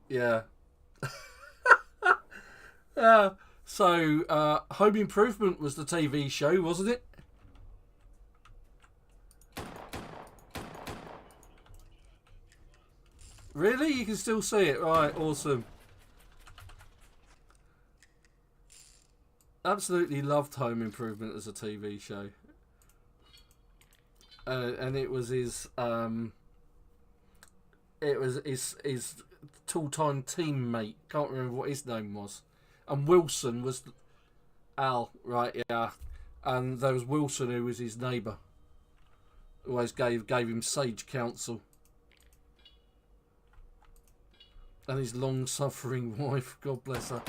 yeah. So, Home Improvement was the TV show, wasn't it? Really? You can still see it? Right, awesome. Absolutely loved Home Improvement as a TV show. And it was his tall-time teammate. Can't remember what his name was. And Wilson was Al, right? Yeah. And there was Wilson, who was his neighbour. Always gave him sage counsel. And his long-suffering wife, God bless her.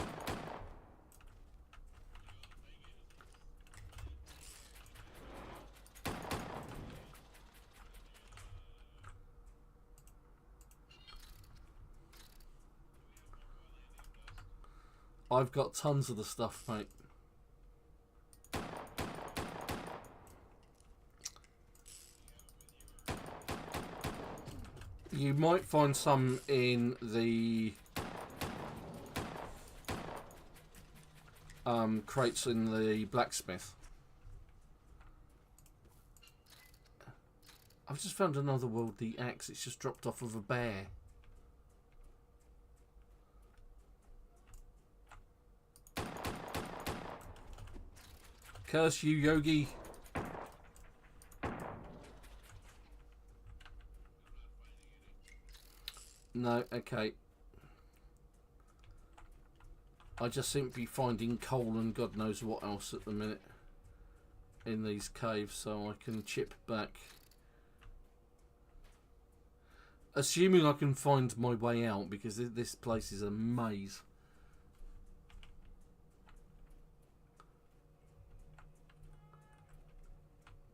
I've got tons of the stuff, mate. You might find some in the crates in the blacksmith. I've just found another worldly axe. It's just dropped off of a bear. Curse you, Yogi. No, okay. I just seem to be finding coal and God knows what else at the minute in these caves, so I can chip back. Assuming I can find my way out, because this place is a maze.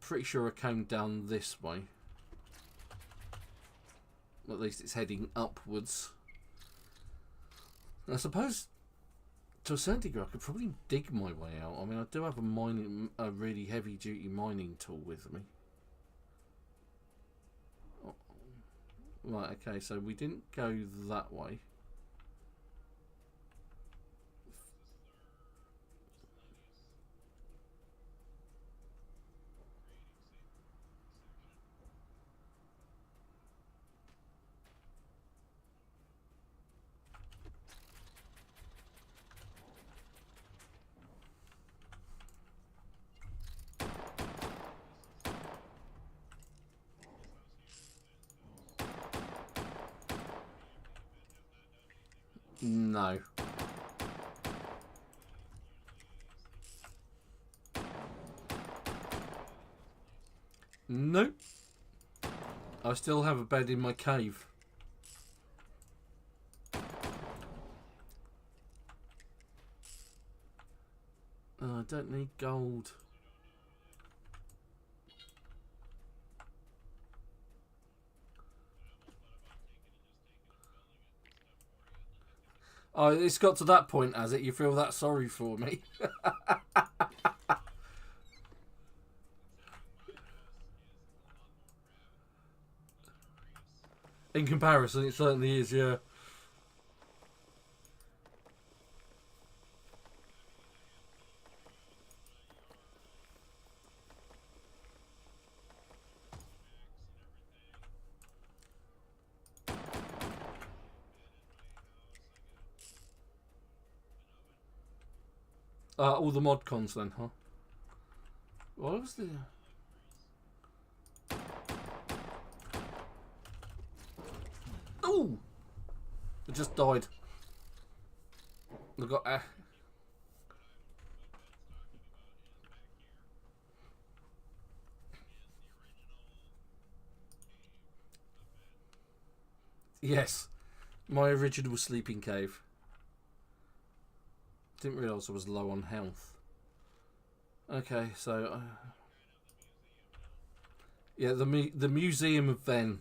Pretty sure I came down this way. At least it's heading upwards. I suppose to a certain degree I could probably dig my way out. I mean, I do have a really heavy duty mining tool with me. Oh. Right, okay, so we didn't go that way. No. Nope. I still have a bed in my cave. Oh, I don't need gold. Oh, it's got to that point, has it? You feel that sorry for me? In comparison, it certainly is, yeah. All the mod cons then, huh? What was the... Ooh! It just died. I got... Yes. My original sleeping cave. Didn't realise I was low on health. Okay, so... Yeah, the Museum of Ven.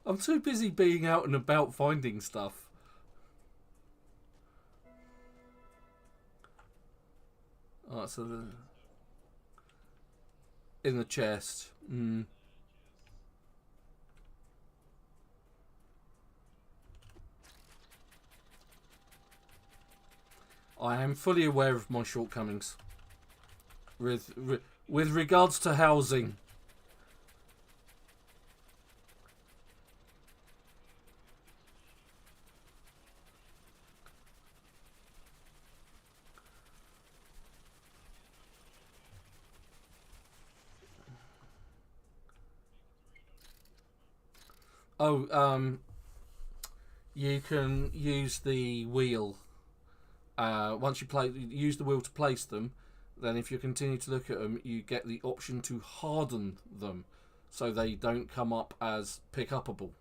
I'm too busy being out and about finding stuff. Alright, so in the chest. I am fully aware of my shortcomings with regards to housing. Oh, you can use the wheel. Once you use the wheel to place them, then if you continue to look at them, you get the option to harden them so they don't come up as pick-upable.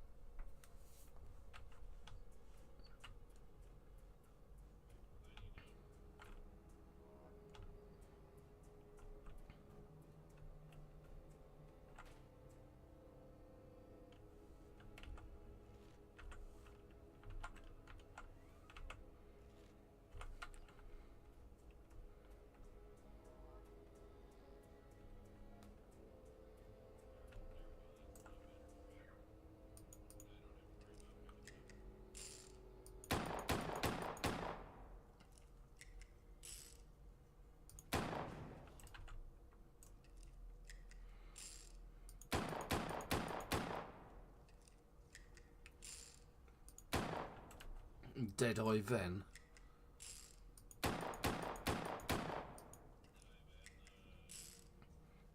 Deadeye Ven.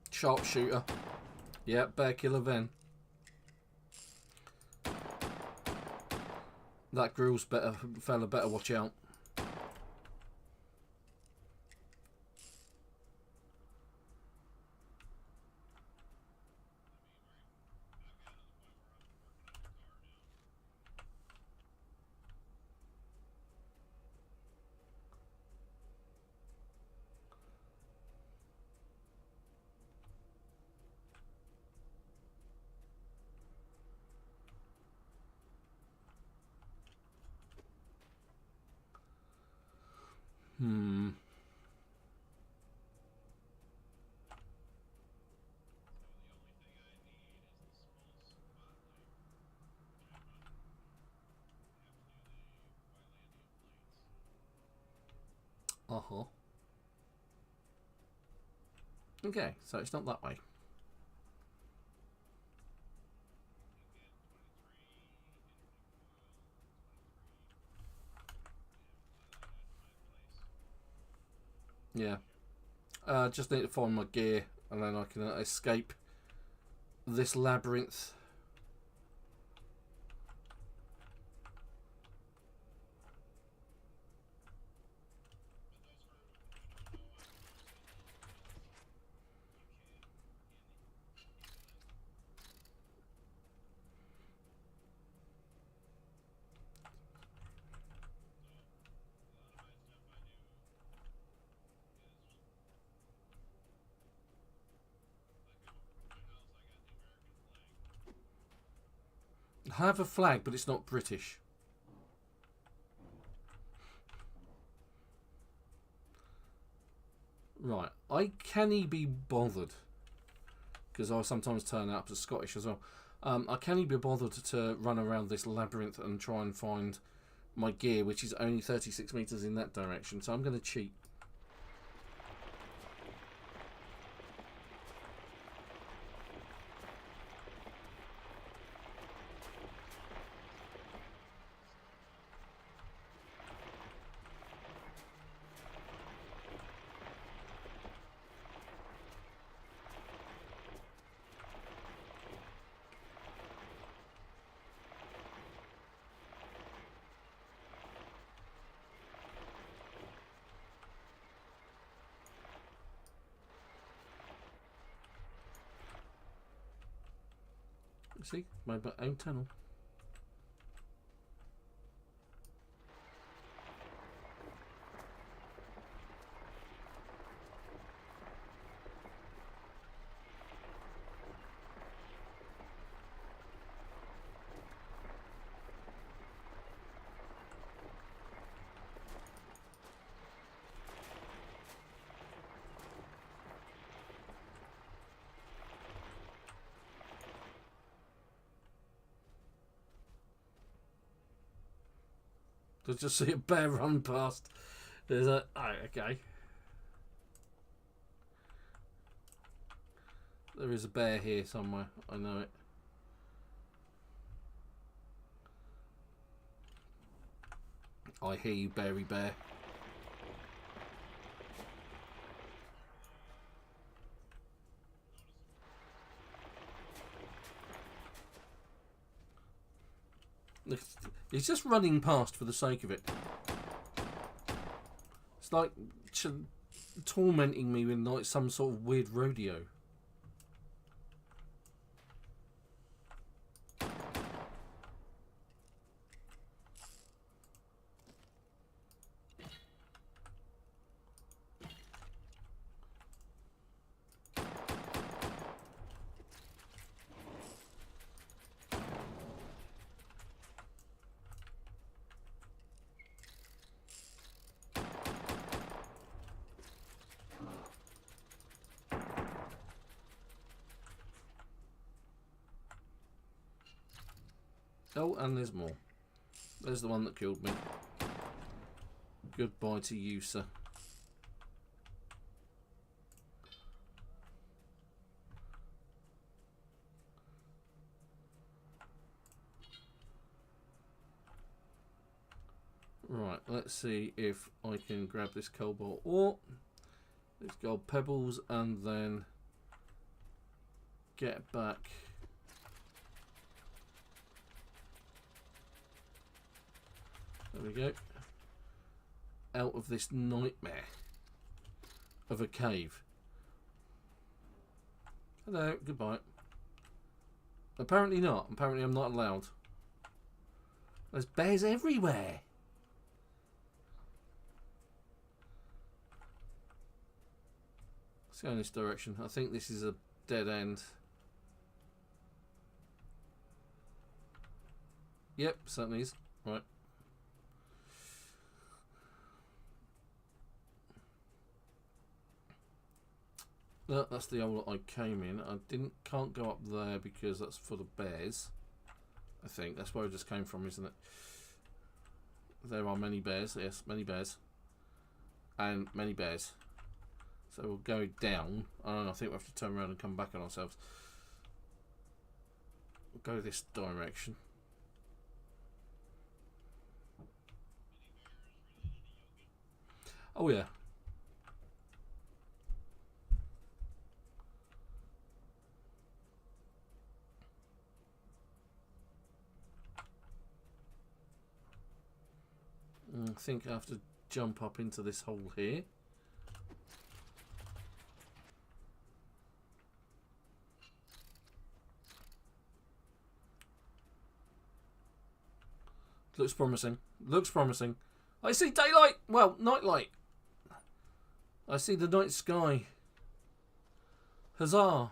Sharpshooter. Yep, Bear Killer Ven. That grill's fella better watch out. Uh-huh. Okay, so it's not that way. Yeah. Just need to find my gear and then I can escape this labyrinth. I have a flag, but it's not British. Right, I can't be bothered because I sometimes turn out as Scottish as well. I can't be bothered to run around this labyrinth and try and find my gear, which is only 36 meters in that direction. So I'm going to cheat. See, made my own tunnel. To just see a bear run past. There's a... Oh, okay. There is a bear here somewhere. I know it. I hear you, Berry Bear. He's just running past for the sake of it. It's like tormenting me with like some sort of weird rodeo. Oh, and there's more. There's the one that killed me. Goodbye to you, sir. Right, let's see if I can grab this cobalt ore, these gold pebbles, and then get back. There we go. Out of this nightmare of a cave. Hello, goodbye. Apparently not. Apparently I'm not allowed. There's bears everywhere. Let's go in this direction. I think this is a dead end. Yep, certainly is. Right. No, that's the hole that I came in. I can't go up there because that's full of bears. I think that's where I just came from, isn't it? There are many bears. Yes, many bears. And many bears. So we'll go down. I think we have to turn around and come back on ourselves. We'll go this direction. Oh yeah. I think I have to jump up into this hole here. Looks promising. Looks promising. I see daylight! Well, nightlight. I see the night sky. Huzzah!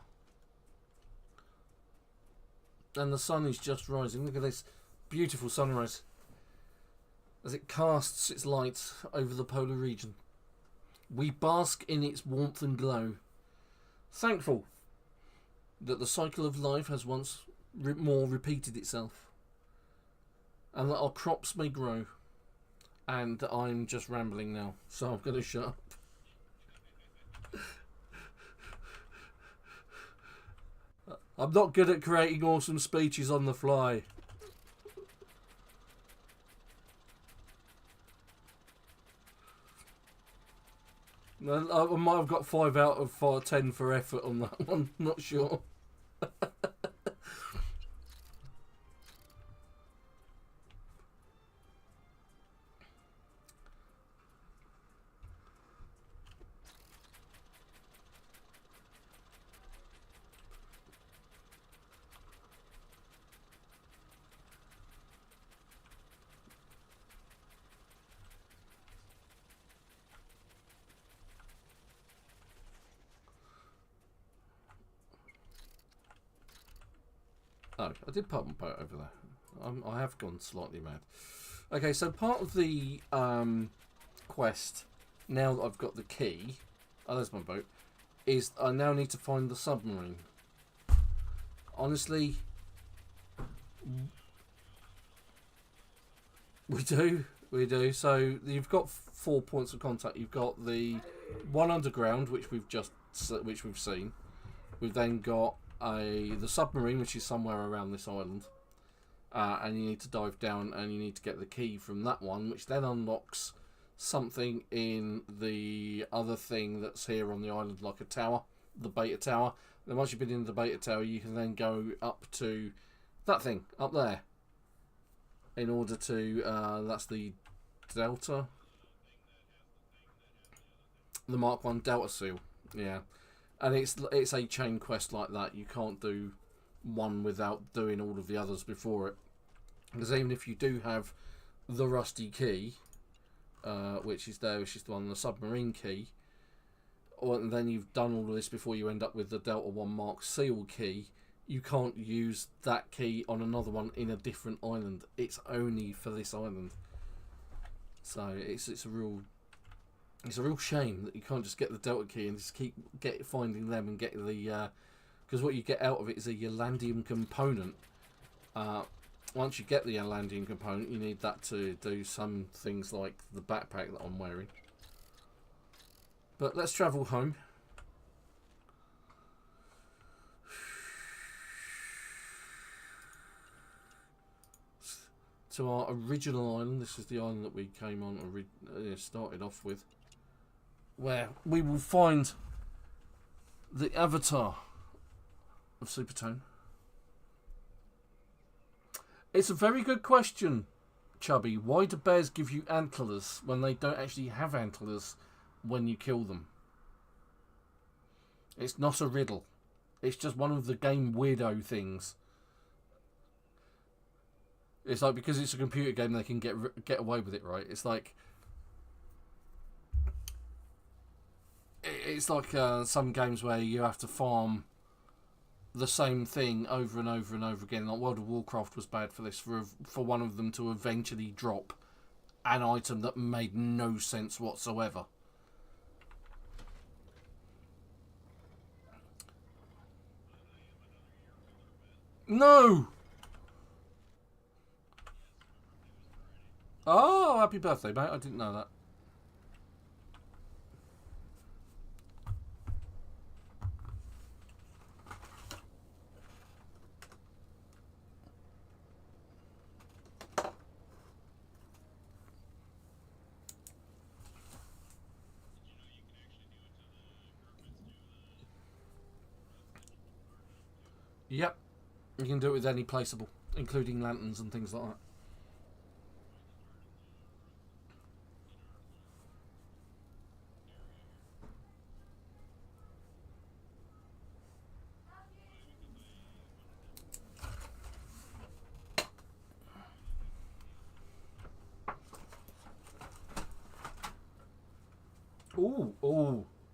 And the sun is just rising. Look at this beautiful sunrise as it casts its light over the polar region. We bask in its warmth and glow, thankful that the cycle of life has once more repeated itself, and that our crops may grow. And I'm just rambling now, so I'm going to shut up. I'm not good at creating awesome speeches on the fly. I might have got 5 out of 10 for effort on that one. Not sure. No, I did park my boat over there. I have gone slightly mad. Okay, so part of the quest, now that I've got the key, oh, there's my boat, is I now need to find the submarine. Honestly, we do. So you've got 4 points of contact. You've got the one underground, which we've seen. We've then got the submarine, which is somewhere around this island, and you need to dive down and you need to get the key from that one, which then unlocks something in the other thing that's here on the island, like a tower, the beta tower. Then once you've been in the beta tower, you can then go up to that thing up there in order to that's the Delta, the Mark 1 Delta seal. Yeah, and it's a chain quest like that. You can't do one without doing all of the others before it, because even if you do have the rusty key, which is the one, the submarine key, and then you've done all of this before you end up with the Delta 1 Mark seal key, you can't use that key on another one in a different island. It's only for this island. So it's a real shame that you can't just get the Delta key and just keep finding them and get the because what you get out of it is a Ylandium component. Once you get the Ylandium component, you need that to do some things like the backpack that I'm wearing. But let's travel home. To our original island. This is the island that we came on, started off with, where we will find the avatar of Supertone. It's a very good question, Chubby. Why do bears give you antlers when they don't actually have antlers when you kill them? It's not a riddle. It's just one of the game weirdo things. It's like, because it's a computer game, they can get away with it, right? It's like some games where you have to farm the same thing over and over and over again. Like World of Warcraft was bad for this, for one of them to eventually drop an item that made no sense whatsoever. No! Oh, happy birthday, mate. I didn't know that. Yep. You can do it with any placeable, including lanterns and things like that.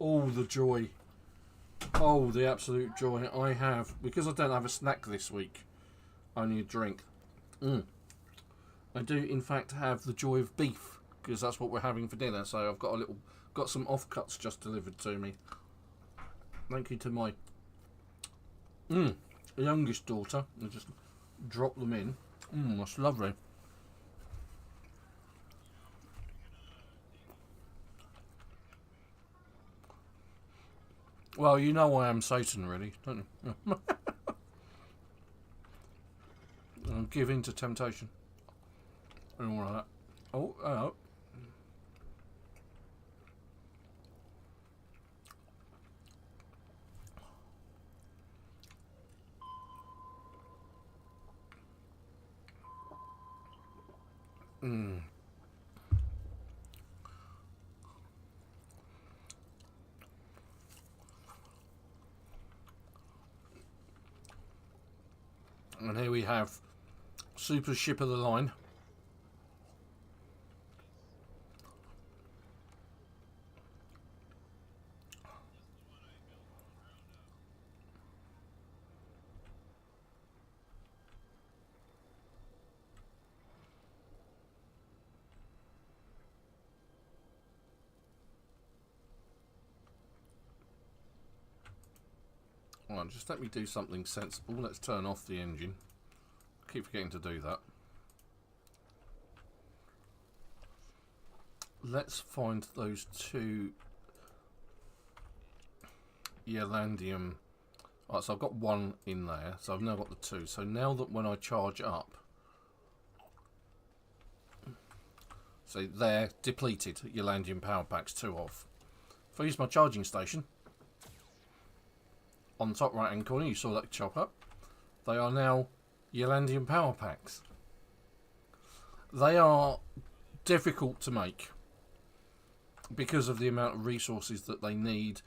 Oh, the joy. Oh, the absolute joy I have. Because I don't have a snack this week, only a drink. I do, in fact, have the joy of beef, because that's what we're having for dinner. So I've got some offcuts just delivered to me. Thank you to my youngest daughter. I just drop them in. That's lovely. Well, you know I am Satan, really, don't you? And give in to temptation. And all of that. Oh, oh. And here we have super ship of the line. Right, just let me do something sensible. Let's turn off the engine. I keep forgetting to do that. Let's find those two Ylandium. Alright, so I've got one in there, so I've now got the two. So now that when I charge up, so they're depleted, Ylandium power packs, 2 off. If I use my charging station, on the top right hand corner, you saw that chop up. They are now Ylandium power packs. They are difficult to make because of the amount of resources that they need,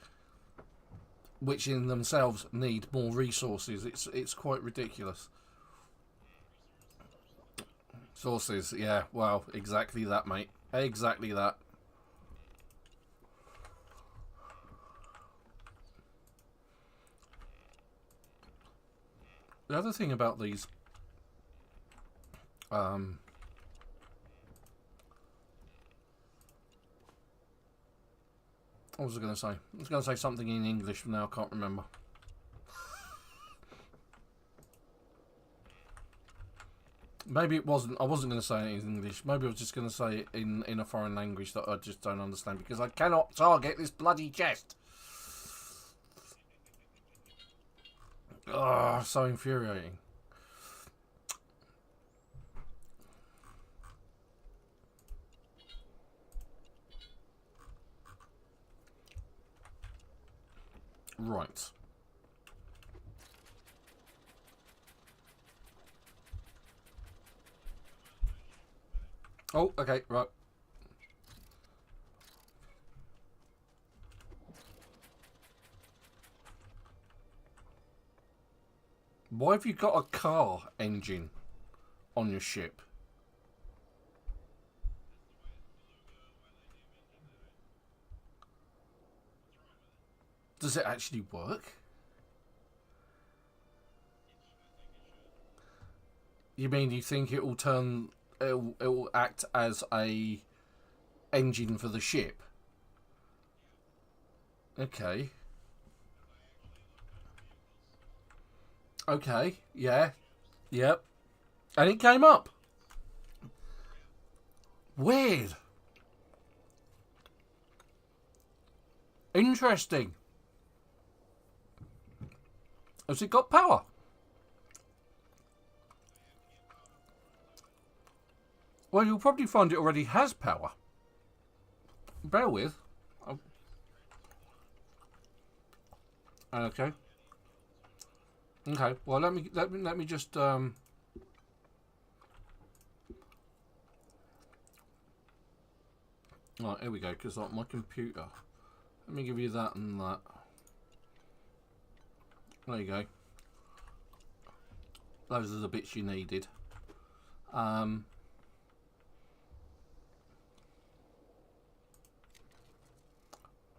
which in themselves need more resources. It's quite ridiculous. Sources, yeah, well, exactly that, mate. Exactly that. The other thing about these what was I going to say? I was going to say something in English, but now I can't remember. Maybe it wasn't. I wasn't going to say it in English. Maybe I was just going to say it in a foreign language that I just don't understand because I cannot target this bloody chest. Oh, so infuriating. Right. Oh, okay, right. Why have you got a car engine on your ship? Does it actually work? You mean you think it will turn... It will act as a engine for the ship? Okay. Okay, yeah. Yep. And it came up. Weird. Interesting. Has it got power? Well, you'll probably find it already has power. Bear with. Oh. Okay. Okay. Well, let me just Right, here we go. Because like my computer. Let me give you that and that. There you go. Those are the bits you needed.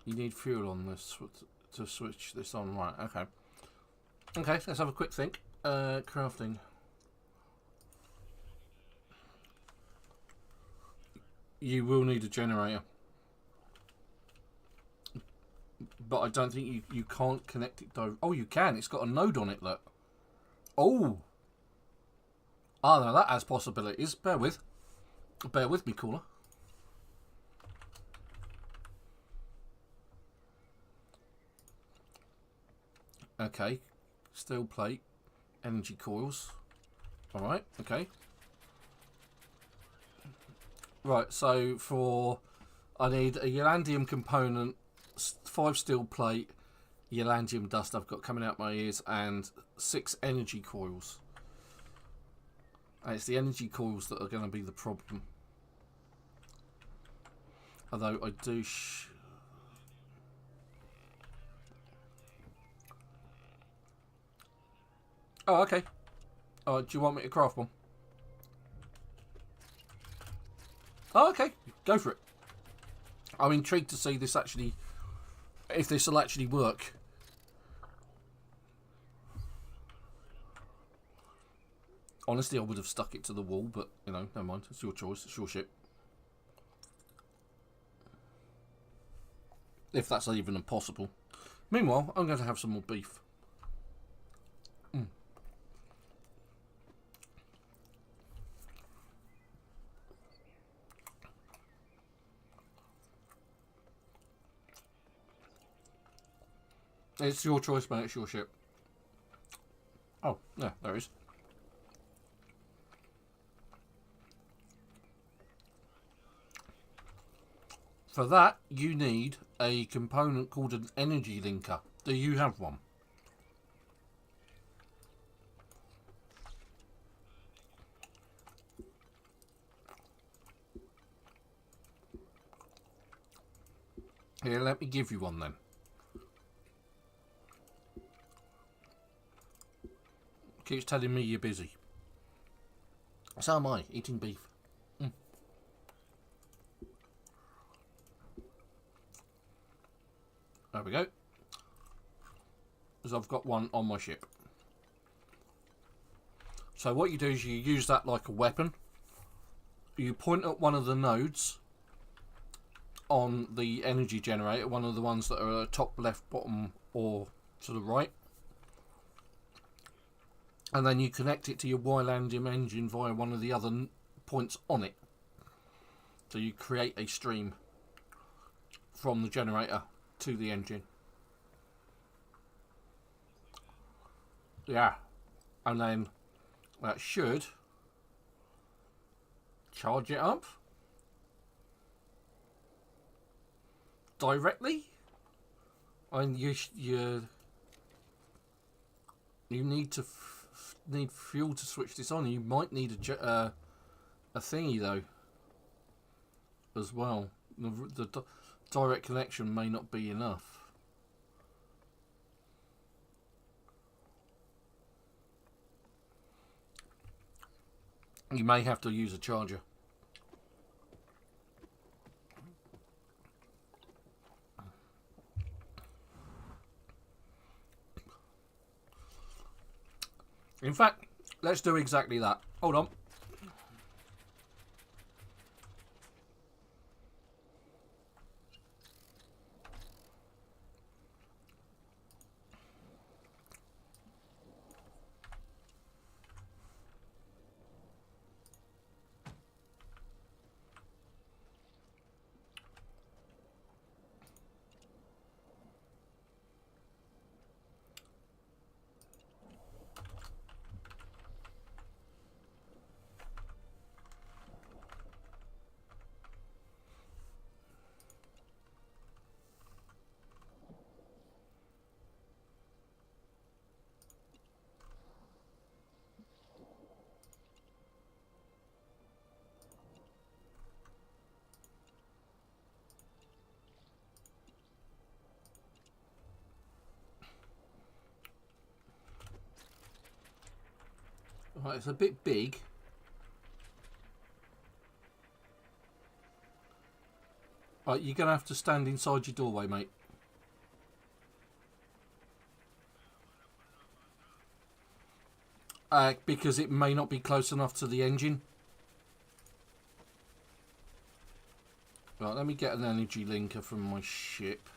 You need fuel on this to switch this on. Right, okay. Okay, let's have a quick think. Crafting. You will need a generator. But I don't think you can't connect it though. Oh, you can. It's got a node on it, look. Oh. Ah, no, that has possibilities. Bear with me, caller. Okay, steel plate, energy coils. Alright, okay. Right, so I need a Ylandium component, 5 steel plate, Ylandium dust I've got coming out my ears, and 6 energy coils. And it's the energy coils that are going to be the problem. Although I do... Oh, okay. Do you want me to craft one? Oh, okay. Go for it. I'm intrigued to see this actually... if this will actually work. Honestly, I would have stuck it to the wall, but, you know, never mind. It's your choice. It's your ship. If that's even possible. Meanwhile, I'm going to have some more beef. It's your choice, mate. It's your ship. Oh, yeah, there is. For that, you need a component called an energy linker. Do you have one? Here, let me give you one then. Keeps telling me you're busy. So am I, eating beef. There we go. Because I've got one on my ship. So what you do is you use that like a weapon. You point at one of the nodes on the energy generator, one of the ones that are top left, bottom, or to the right. And then you connect it to your Ylands engine via one of the other points on it. So you create a stream from the generator to the engine. Yeah. And then that should charge it up directly. And you need to need fuel to switch this on. You might need a thingy though as well. The direct connection may not be enough. You may have to use a charger. In fact, let's do exactly that. Hold on. Right, it's a bit big. Right, you're going to have to stand inside your doorway, mate. Because it may not be close enough to the engine. Right, let me get an energy linker from my ship.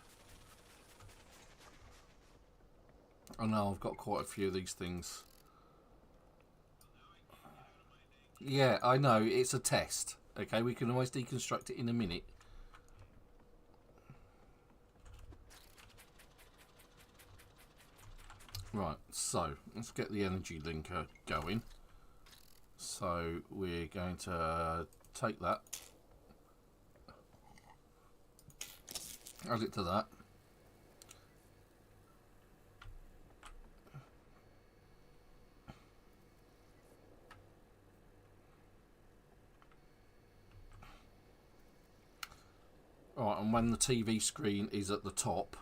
I know I've got quite a few of these things. Yeah, I know, it's a test. Okay, we can always deconstruct it in a minute. Right, so let's get the energy linker going. So we're going to take that, add it to that. Alright, and when the TV screen is at the top,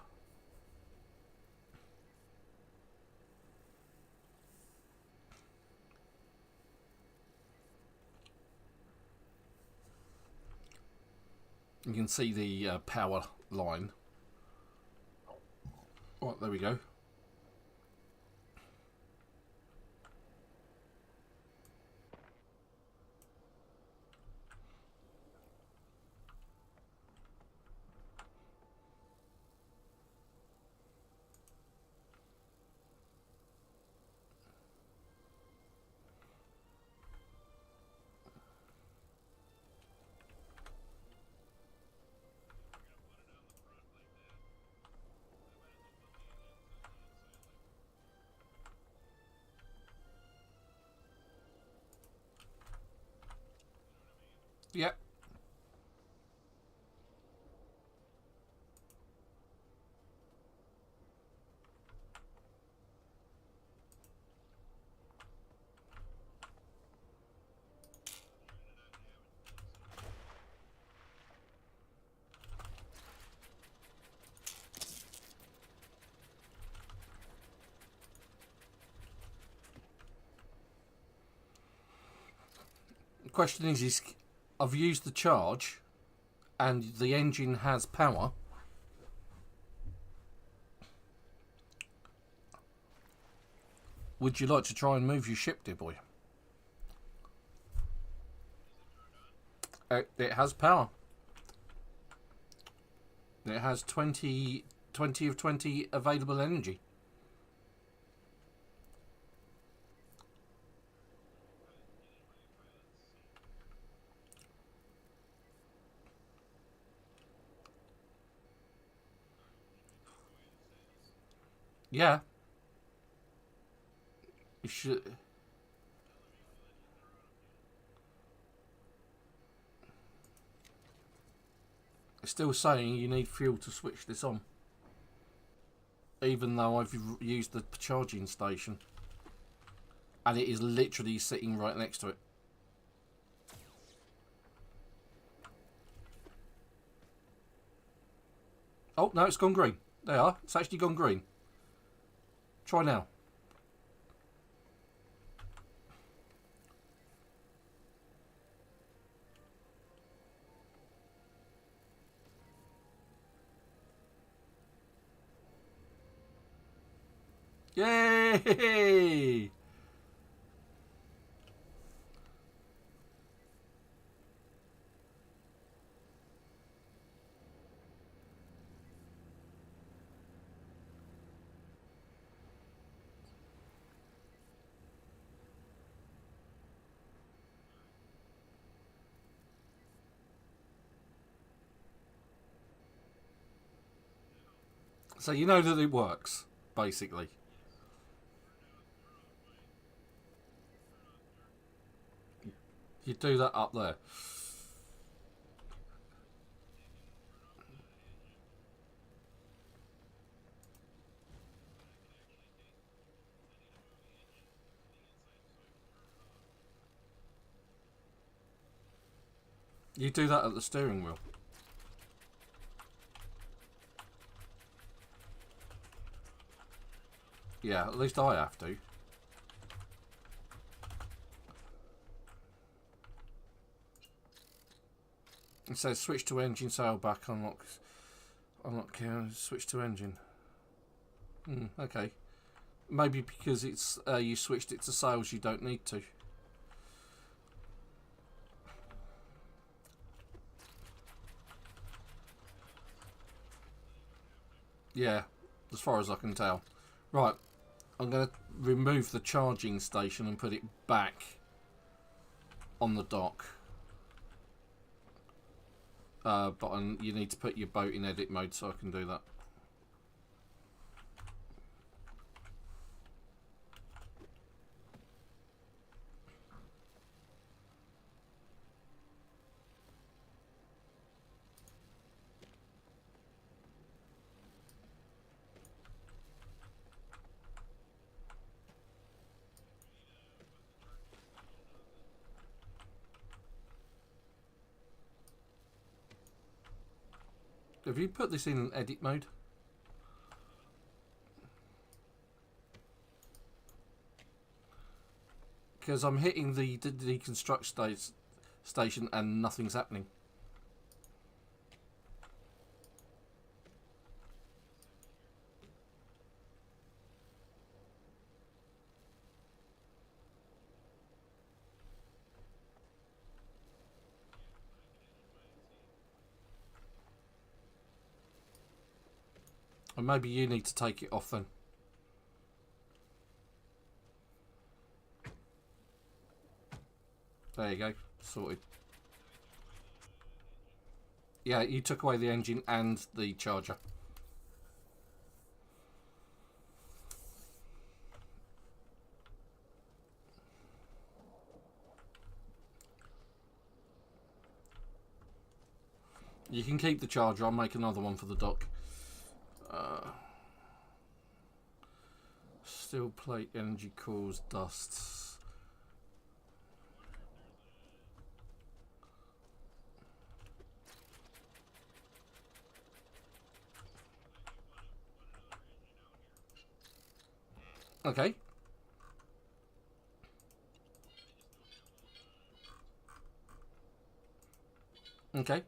you can see the power line. Right, there we go. Yep. The question is I've used the charge and the engine has power. Would you like to try and move your ship, dear boy? It has power. It has 20 of 20 available energy. Yeah. You should. It's still saying you need fuel to switch this on. Even though I've used the charging station. And it is literally sitting right next to it. Oh, no, it's gone green. There are. It's actually gone green. Try now. Yay! So you know that it works, basically. You do that up there. You do that at the steering wheel. Yeah, at least I have to. It says switch to engine, sail back, unlock switch to engine. Okay. Maybe because it's you switched it to sails, you don't need to. Yeah, as far as I can tell. Right, I'm going to remove the charging station and put it back on the dock. But you need to put your boat in edit mode so I can do that. Have you put this in edit mode? Because I'm hitting the deconstruct station and nothing's happening. And maybe you need to take it off then. There you go. Sorted. Yeah, you took away the engine and the charger. You can keep the charger. I'll make another one for the dock. Steel plate energy cores dusts. Okay. Okay.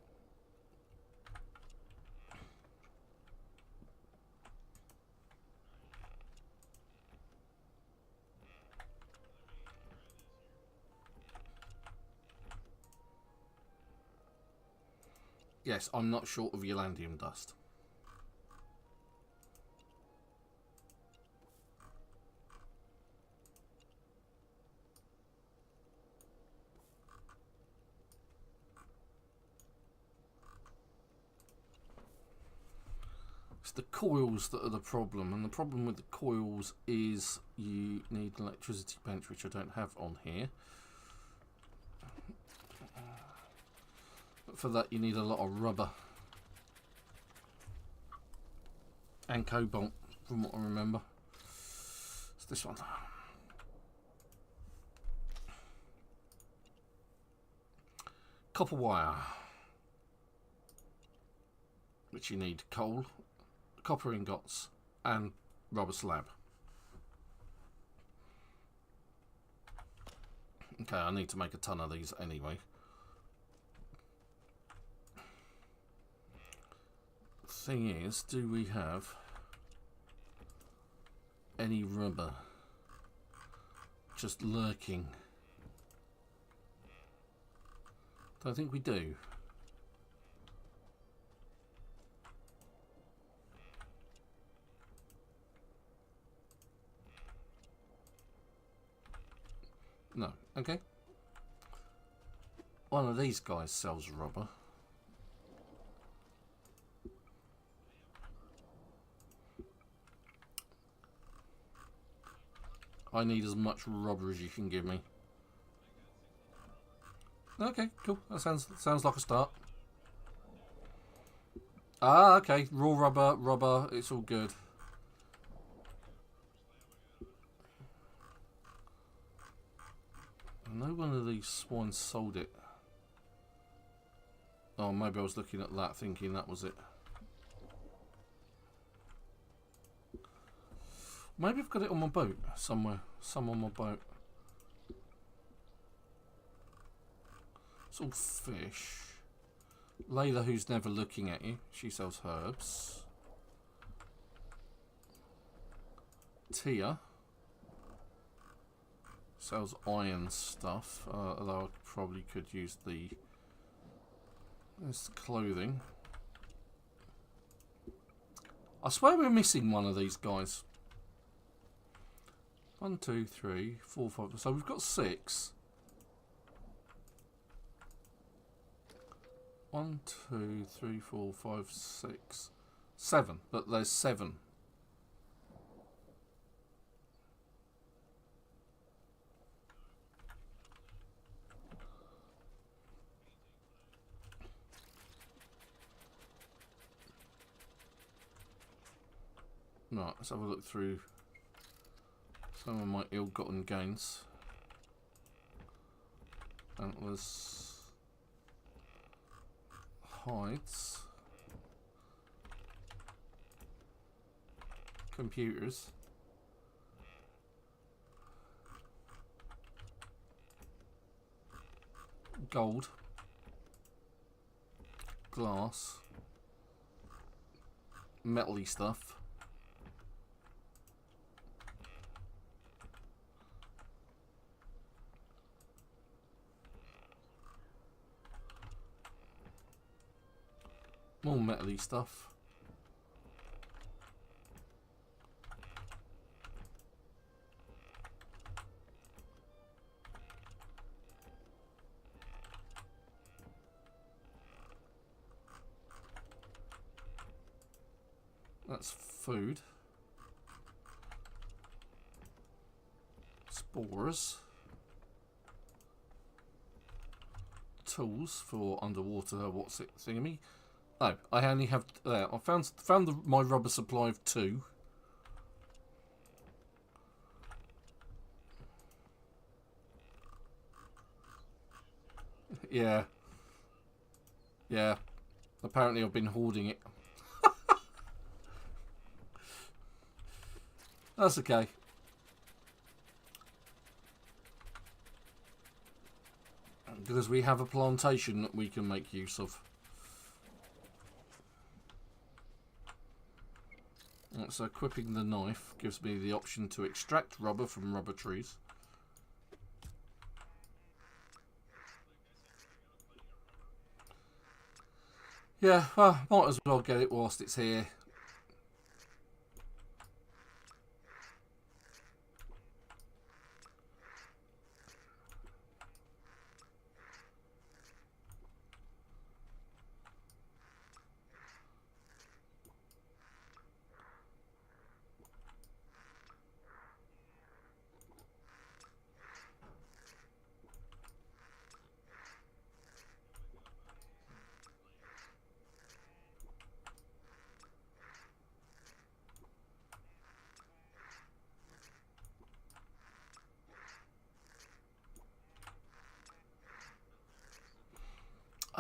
Yes, I'm not short of Ylandium dust. It's the coils that are the problem, and the problem with the coils is you need an electricity bench, which I don't have on here. But for that you need a lot of rubber and cobalt, from what I remember. It's this one. Copper wire, which you need coal, copper ingots and rubber slab. Okay, I need to make a ton of these anyway. Thing is, do we have any rubber just lurking? Don't think we do. No. Okay. One of these guys sells rubber. I need as much rubber as you can give me. Okay, cool. That sounds like a start. Ah, okay. Raw rubber. It's all good. I know one of these swines sold it. Oh, maybe I was looking at that thinking that was it. Maybe I've got it on my boat somewhere. Some on my boat. It's all fish. Layla, who's never looking at you. She sells herbs. Tia sells iron stuff. Although I probably could use the... There's clothing. I swear we're missing one of these guys. 1, 2, 3, 4, 5. So we've got 6. 1, 2, 3, 4, 5, 6, 7. But there's 7. Right, let's have a look through some of my ill-gotten gains. Antlers, hides, computers, gold, glass, metal-y stuff. More metal-y stuff. That's food. Spores. Tools for underwater, what's it thingy? Oh, I only have... There, I found my rubber supply of 2. Yeah. Yeah. Apparently I've been hoarding it. That's okay. Because we have a plantation that we can make use of. So equipping the knife gives me the option to extract rubber from rubber trees. Yeah, well, might as well get it whilst it's here.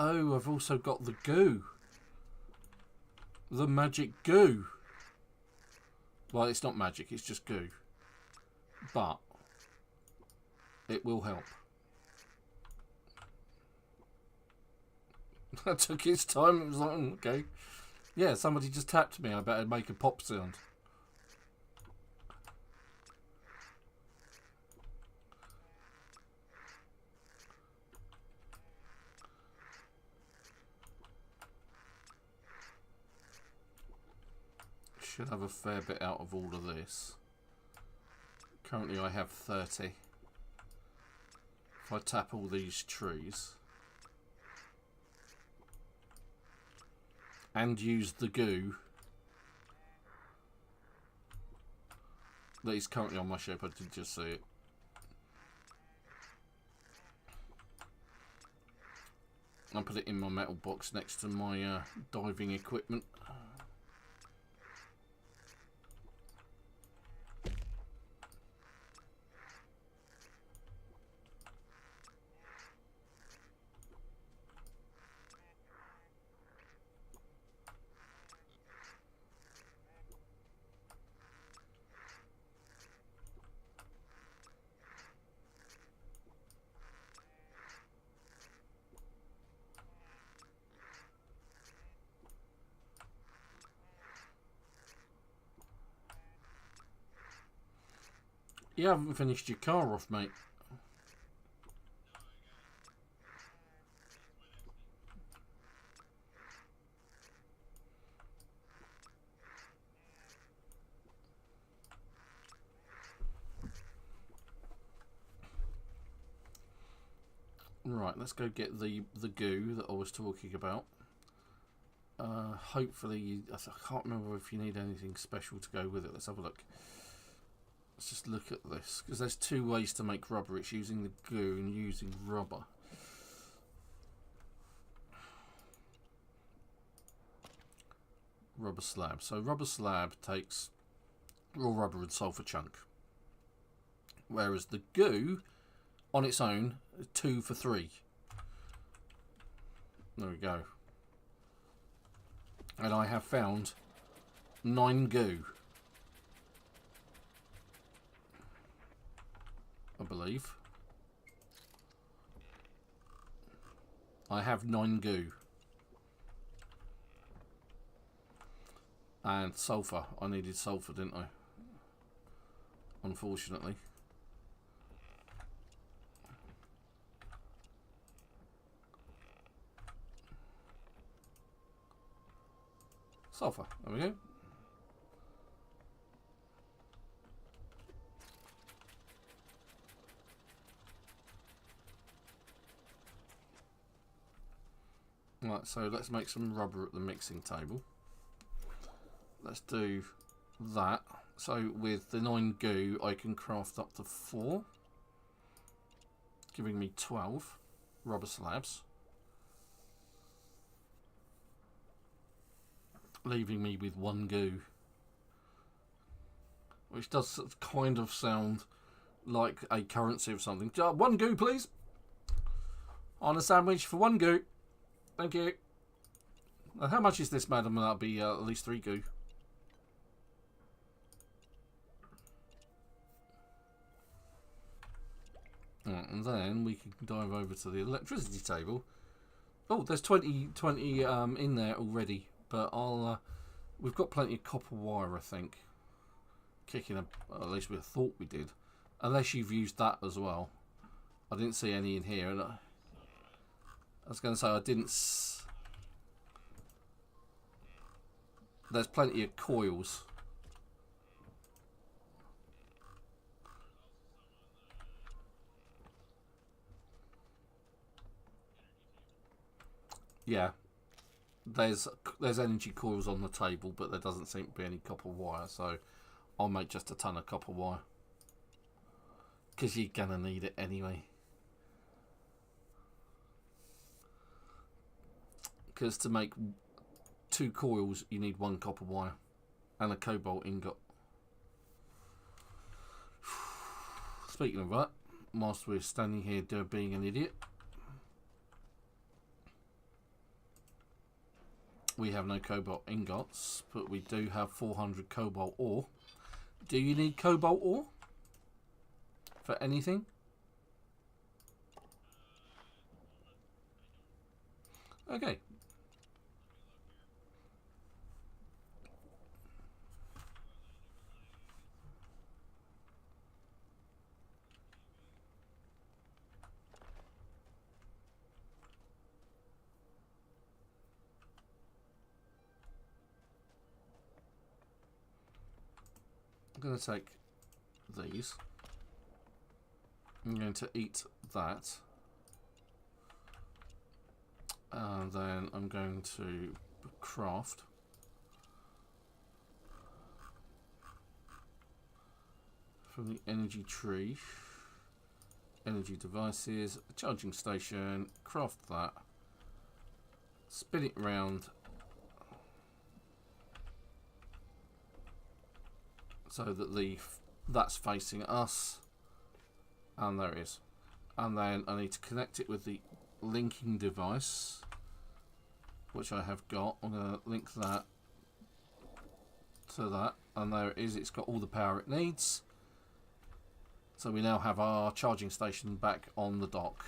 Oh, I've also got the goo. The magic goo. Well, it's not magic, it's just goo. But it will help. That took its time. It was like, okay. Yeah, somebody just tapped me. I better make a pop sound. Should have a fair bit out of all of this. Currently I have 30. If I tap all these trees and use the goo that is currently on my ship, I did just see it. I'll put it in my metal box next to my diving equipment. You haven't finished your car off, mate. Right, let's go get the goo that I was talking about. Hopefully, I can't remember if you need anything special to go with it. Let's have a look. Let's just look at this, because there's 2 ways to make rubber. It's using the goo and using rubber. Rubber slab. So rubber slab takes raw rubber and sulfur chunk. Whereas the goo, on its own, 2 for 3. There we go. And I have found 9 goo. I believe. I have 9 goo. And sulfur. I needed sulfur, didn't I? Unfortunately. Sulfur. There we go. Right, so let's make some rubber at the mixing table. Let's do that. So with the 9 goo, I can craft up to 4, giving me 12 rubber slabs. leaving me with 1 goo. Which does kind of sound like a currency of something. 1 goo, please. On a sandwich for 1 goo. Thank you. How much is this, madam? That'll be at least 3 goo. And then we can dive over to the electricity table. Oh, there's 20 in there already, but we've got plenty of copper wire, I think. Kicking at least we thought we did, unless you've used that as well. I didn't see any in here, and I was going to say I didn't. There's plenty of coils. Yeah, there's energy coils on the table, but there doesn't seem to be any copper wire, so I'll make just a ton of copper wire, because you're gonna need it anyway. Because to make 2 coils, you need 1 copper wire and a cobalt ingot. Speaking of that, whilst we're standing here being an idiot, we have no cobalt ingots, but we do have 400 cobalt ore. Do you need cobalt ore for anything? Okay. I'm going to take these. I'm going to eat that. And then I'm going to craft from the energy tree. Energy devices, a charging station, craft that. Spin it round. So that that's facing us, and there it is. And then I need to connect it with the linking device, which I have got. I'm going to link that to that, and there it is. It's got all the power it needs. So we now have our charging station back on the dock.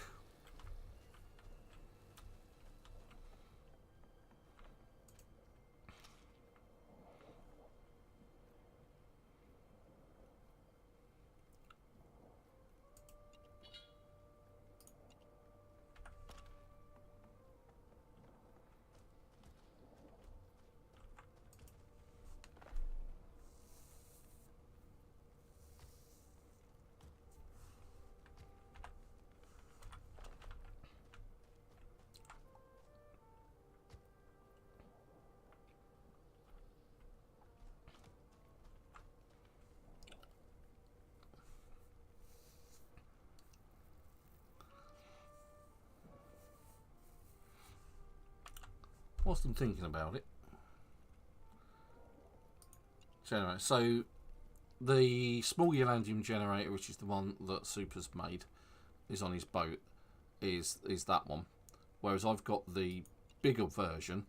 Whilst I'm thinking about it, so the small Ylandium generator, which is the one that Super's made, is on his boat, is that one. Whereas I've got the bigger version,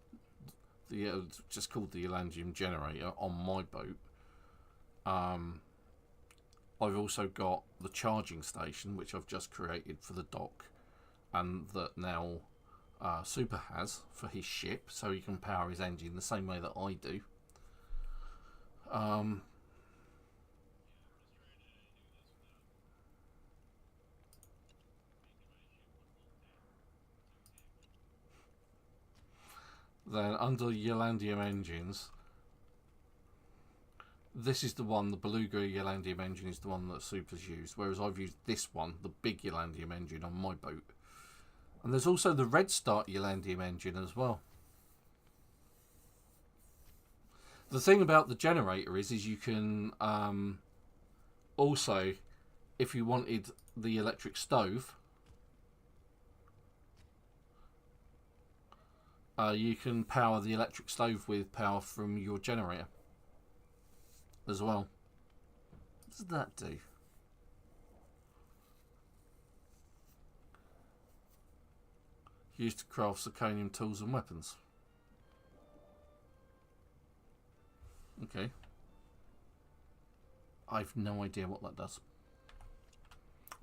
just called the Ylandium generator, on my boat. I've also got the charging station, which I've just created for the dock, and that now Super has for his ship, so he can power his engine the same way that I do. Then under Ylandium engines, this is the one, the Beluga Ylandium engine is the one that Super's used, whereas I've used this one, the big Ylandium engine, on my boat. And there's also the Red Start Ylandium engine as well. The thing about the generator is you can also, if you wanted the electric stove, You can power the electric stove with power from your generator as well. What does that do? Used to craft zirconium tools and weapons. Okay. I've no idea what that does.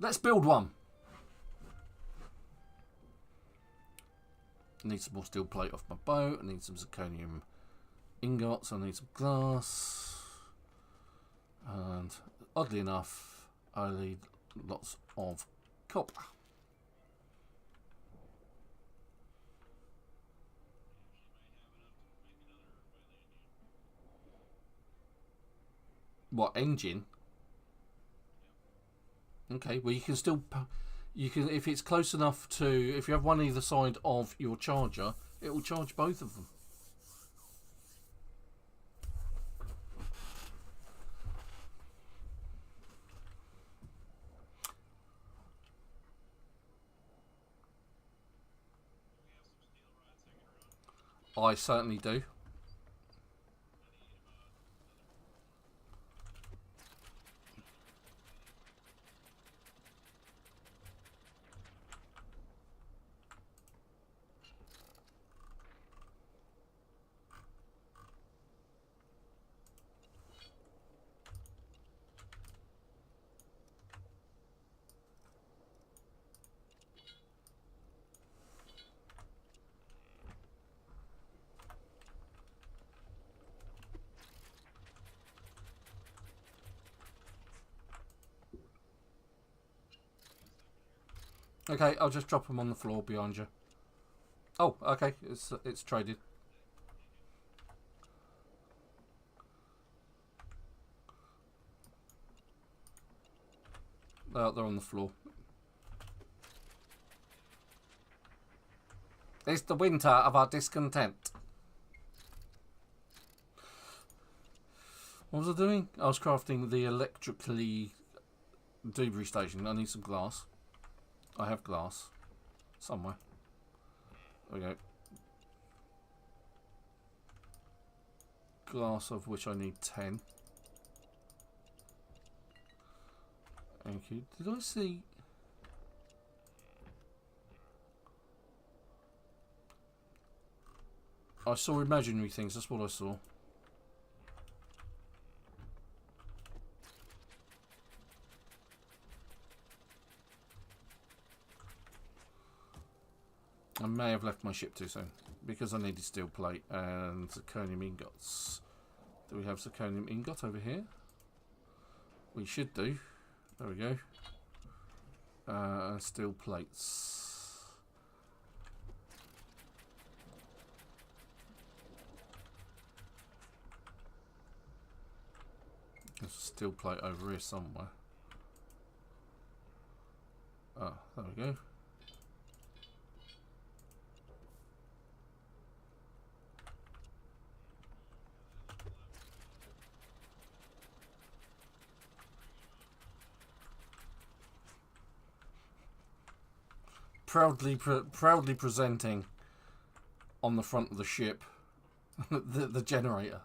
Let's build one. I need some more steel plate off my boat. I need some zirconium ingots. I need some glass. And oddly enough, I need lots of copper. What, engine? Okay, well you can still, you can, if it's close enough to, if you have one either side of your charger, it will charge both of them. I certainly do. Okay, I'll just drop them on the floor behind you. Oh, okay, it's traded. They're on the floor. It's the winter of our discontent. What was I doing? I was crafting the electrically debris station. I need some glass. I have glass somewhere. There we go. Glass, of which I need 10. Thank you. Did I see? I saw imaginary things. That's what I saw. I may have left my ship too soon because I needed steel plate and zirconium ingots. Do we have zirconium ingot over here? We should do. There we go. Steel plates. There's a steel plate over here somewhere. Ah, there we go. Proudly presenting on the front of the ship the generator.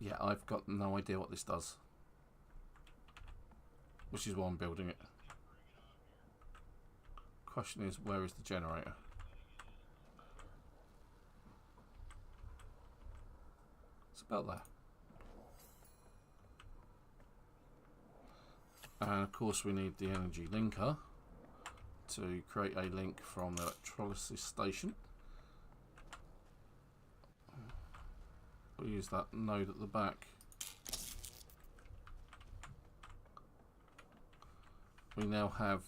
Yeah, I've got no idea what this does, which is why I'm building it. Question is, where is the generator? It's about there. And of course we need the energy linker to create a link from the electrolysis station. We'll use that node at the back. We now have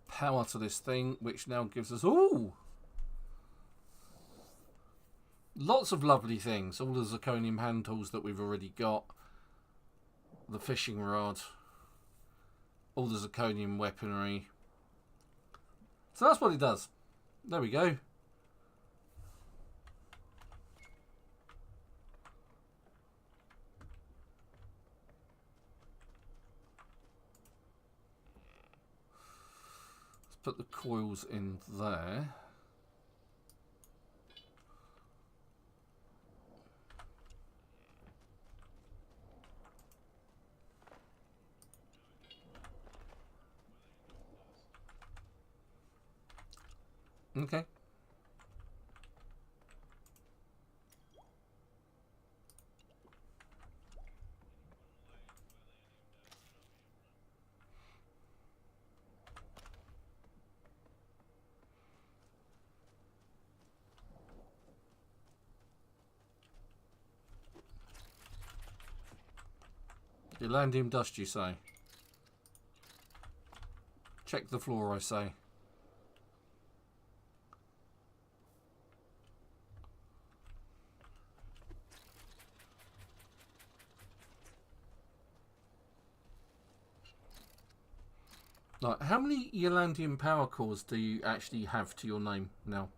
power to this thing, which now gives us lots of lovely things. All the zirconium hand tools that we've already got. The fishing rod, all the zirconium weaponry. So that's what it does. There we go. put the coils in there. Okay. Ylands dust, you say? Check the floor, I say. Like, how many Ylandian power cores do you actually have to your name now?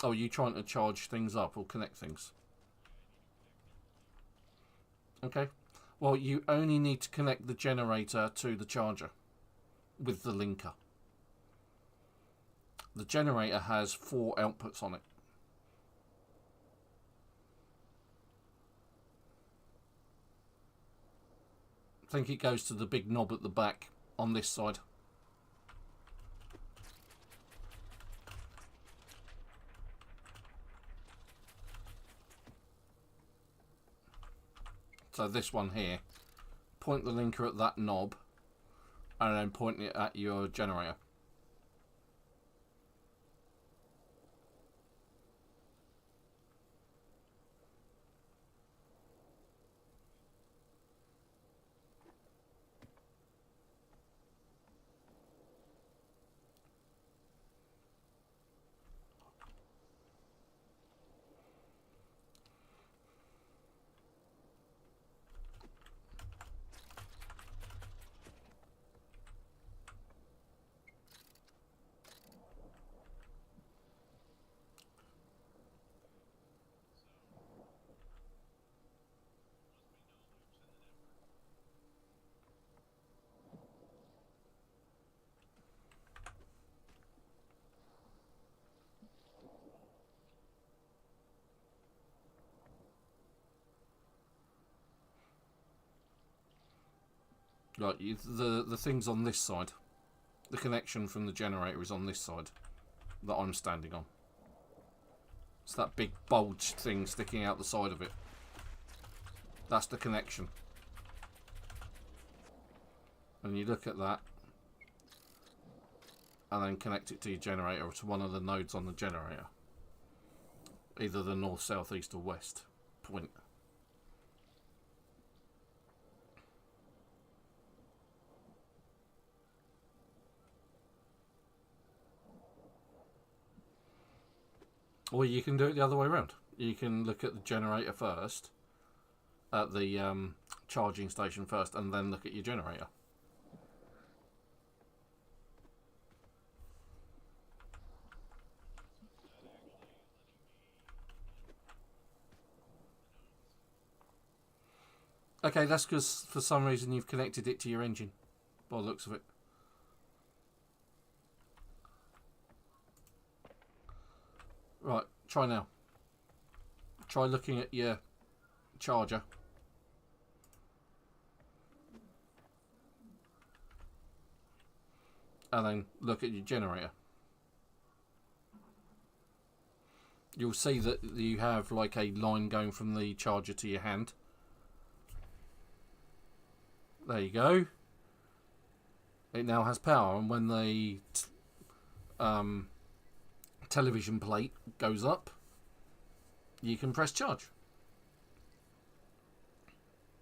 Oh, are you trying to charge things up or connect things? Okay. Well, you only need to connect the generator to the charger with the linker. The generator has 4 outputs on it. I think it goes to the big knob at the back on this side. So this one here, point the linker at that knob and then point it at your generator. Right, the thing's on this side. The connection from the generator is on this side that I'm standing on. It's that big bulge thing sticking out the side of it. That's the connection. And you look at that and then connect it to your generator or to one of the nodes on the generator. Either the north, south, east or west point. Or you can do it the other way around. You can look at the generator first, at the charging station first, and then look at your generator. Okay, that's because for some reason you've connected it to your engine, by the looks of it. Right, try now. Try looking at your charger. And then look at your generator. You'll see that you have like a line going from the charger to your hand. There you go. It now has power, and when the television plate goes up, you can press charge.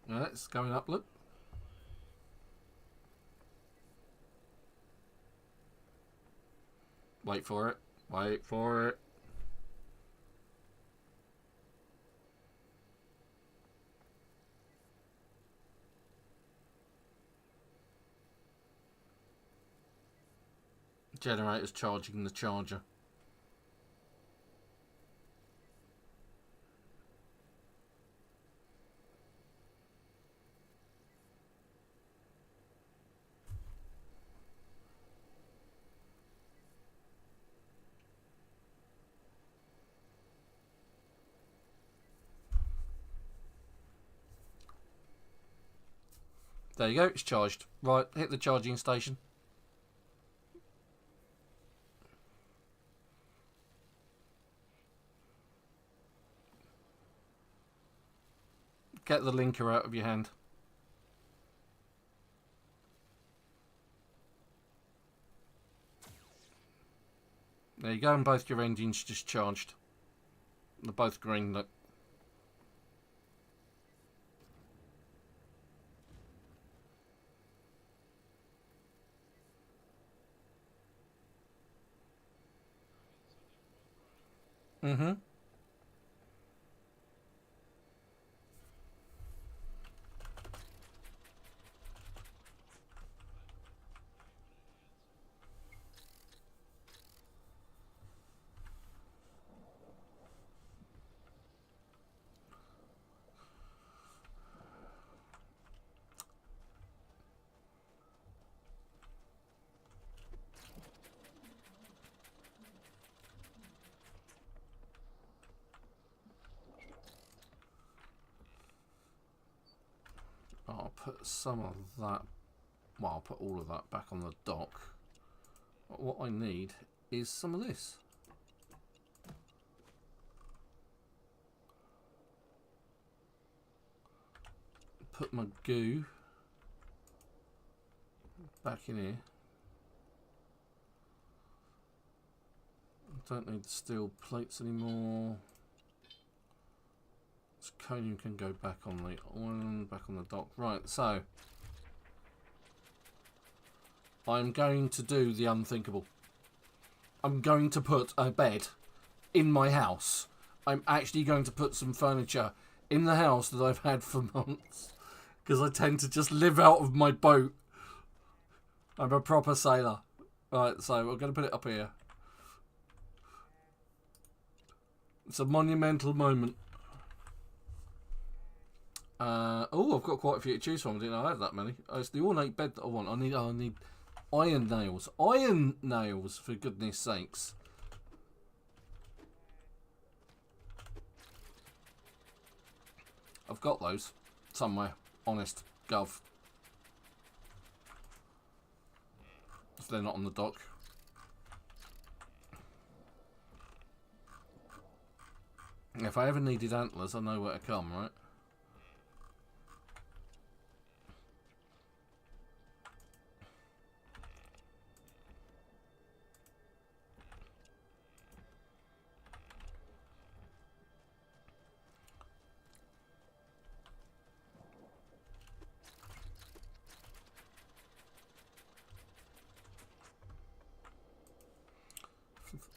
Yeah, it's going up, look. Wait for it. Wait for it. Generator's charging the charger. There you go, it's charged. Right, hit the charging station. Get the linker out of your hand. There you go, and both your engines just charged. They're both green, look. Mm-hmm. I'll put some of that, well, I'll put all of that back on the dock. But what I need is some of this. Put my goo back in here. Don't need the steel plates anymore. Zirconium can go back on the island, back on the dock. Right, so I'm going to do the unthinkable. I'm going to put a bed in my house. I'm actually going to put some furniture in the house that I've had for months. Because I tend to just live out of my boat. I'm a proper sailor. Right, so we're going to put it up here. It's a monumental moment. Oh, I've got quite a few to choose from. I didn't know I had that many. Oh, it's the ornate bed that I want. I need iron nails. Iron nails, for goodness sakes. I've got those somewhere. Honest. Gov. If they're not on the dock. If I ever needed antlers, I know where to come, right?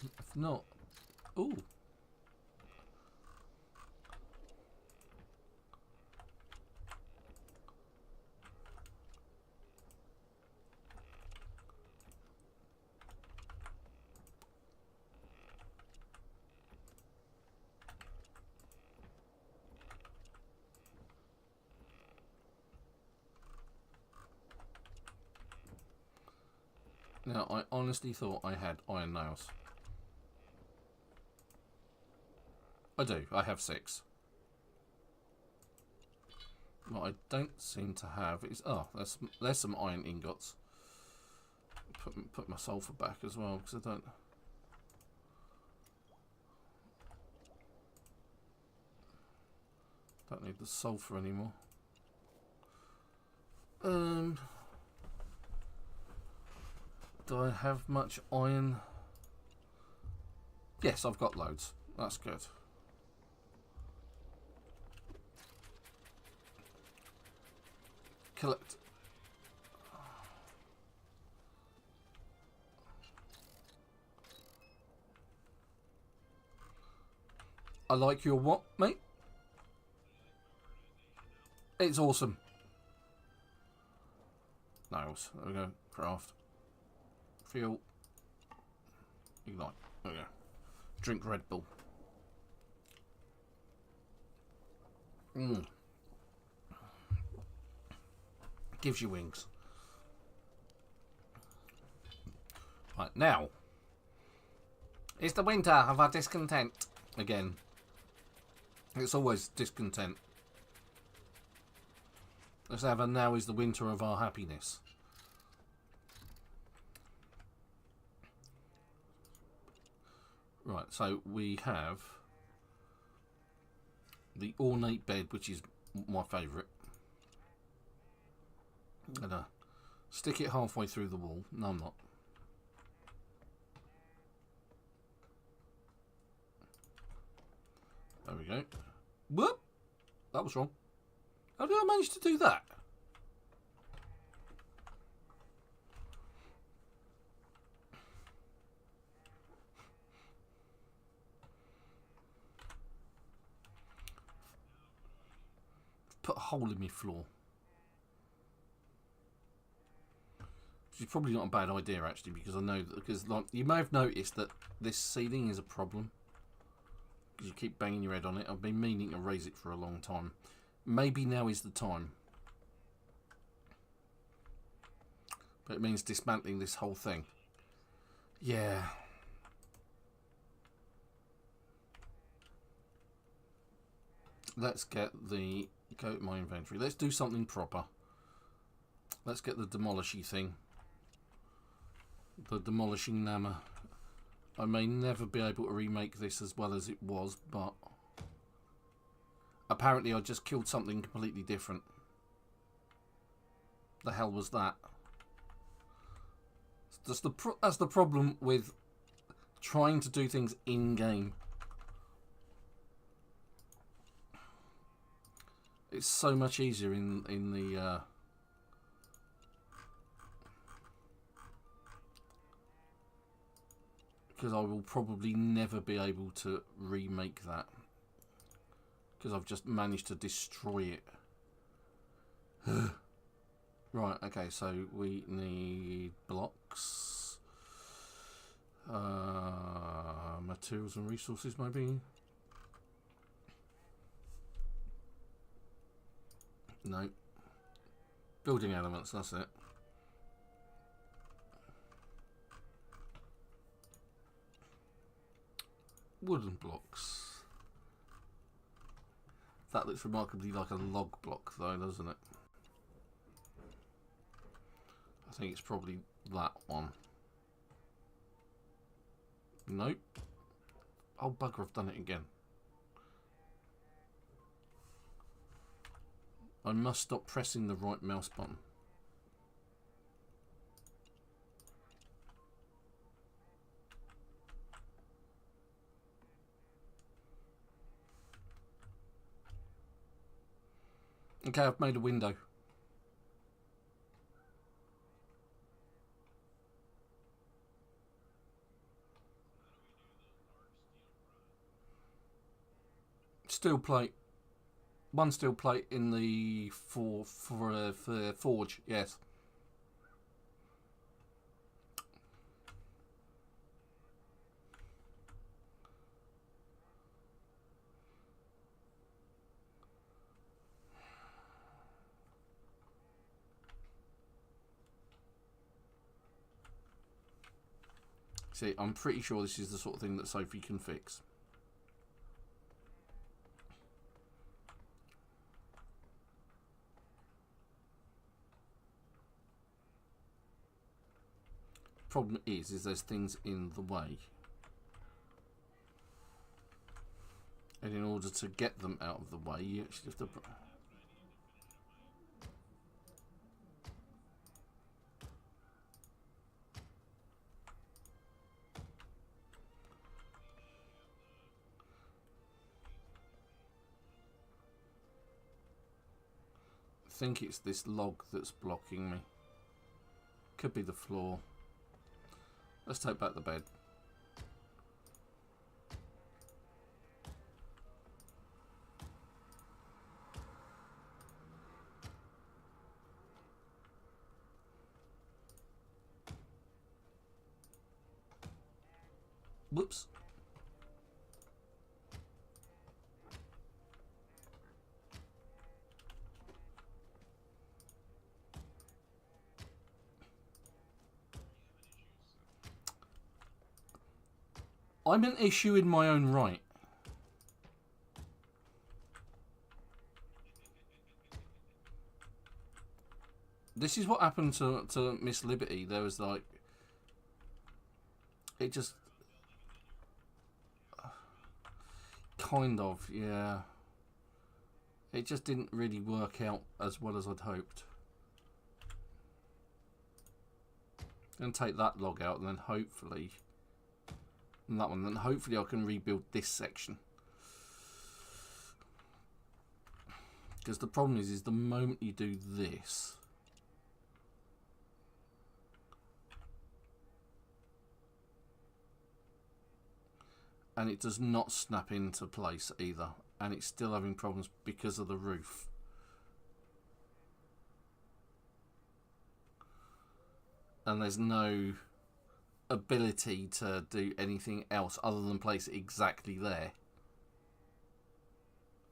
If not... Ooh. Now, I honestly thought I had iron nails. I do. I have 6. What I don't seem to have is... Oh, there's some iron ingots. Put my sulfur back as well, because I don't need the sulfur anymore. Do I have much iron? Yes, I've got loads. That's good. Collect. I like your what, mate? It's awesome. Nails. There we go. Craft. Fuel. Ignite. There we go. Drink Red Bull. Gives you wings. Right, now. It's the winter of our discontent. Again. It's always discontent. Let's have a now is the winter of our happiness. Right, so we have the ornate bed, which is my favourite. I'm gonna stick it halfway through the wall. No, I'm not. There we go. Whoop! That was wrong. How did I manage to do that? Put a hole in my floor. Which is probably not a bad idea actually, because I know that, because like you may have noticed that this ceiling is a problem. Because you keep banging your head on it. I've been meaning to raise it for a long time. Maybe now is the time. But it means dismantling this whole thing. Yeah. Let's get the... Go to my inventory. Let's do something proper. Let's get the demolishy thing. The demolishing nammer. I may never be able to remake this as well as it was, but... Apparently I just killed something completely different. The hell was that? That's the problem with trying to do things in-game. It's so much easier in the... Because I will probably never be able to remake that. Because I've just managed to destroy it. Right, okay, so we need blocks. Materials and resources, maybe? No. Building elements, that's it. Wooden blocks. That looks remarkably like a log block though, doesn't it? I think it's probably that one. Nope. Oh bugger, I've done it again. I must stop pressing the right mouse button. Okay, I've made a window. Steel plate. One steel plate in the for forge, yes. See, I'm pretty sure this is the sort of thing that Sophie can fix. Problem is there's things in the way. And in order to get them out of the way, you actually have to... I think it's this log that's blocking me. Could be the floor. Let's take back the bed. Whoops. I'm an issue in my own right. This is what happened to Miss Liberty. There was like... It just... Kind of, yeah. It just didn't really work out as well as I'd hoped. I'm going to take that log out and then hopefully... And that one. Then hopefully I can rebuild this section. Because the problem is the moment you do this... And it does not snap into place either. And it's still having problems because of the roof. And there's no ability to do anything else other than place it exactly there.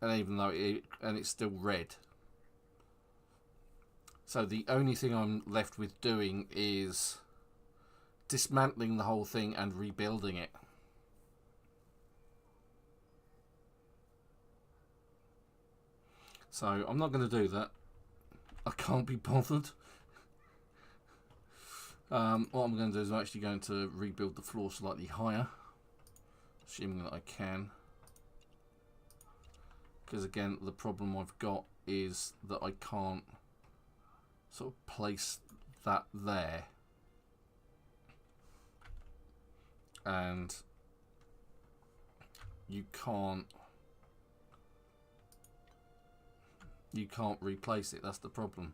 And even though it's still red. So the only thing I'm left with doing is dismantling the whole thing and rebuilding it. So I'm not going to do that. I can't be bothered. What I'm going to do is I'm actually going to rebuild the floor slightly higher. Assuming that I can. Because again, the problem I've got is that I can't sort of place that there. And you can't replace it. That's the problem.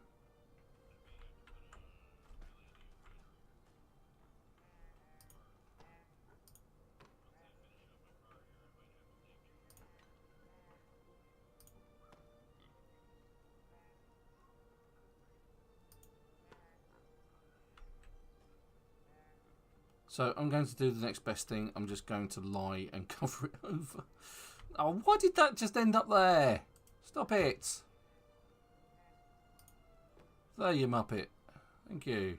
So I'm going to do the next best thing. I'm just going to lie and cover it over. Oh, why did that just end up there? Stop it. There, you muppet. Thank you.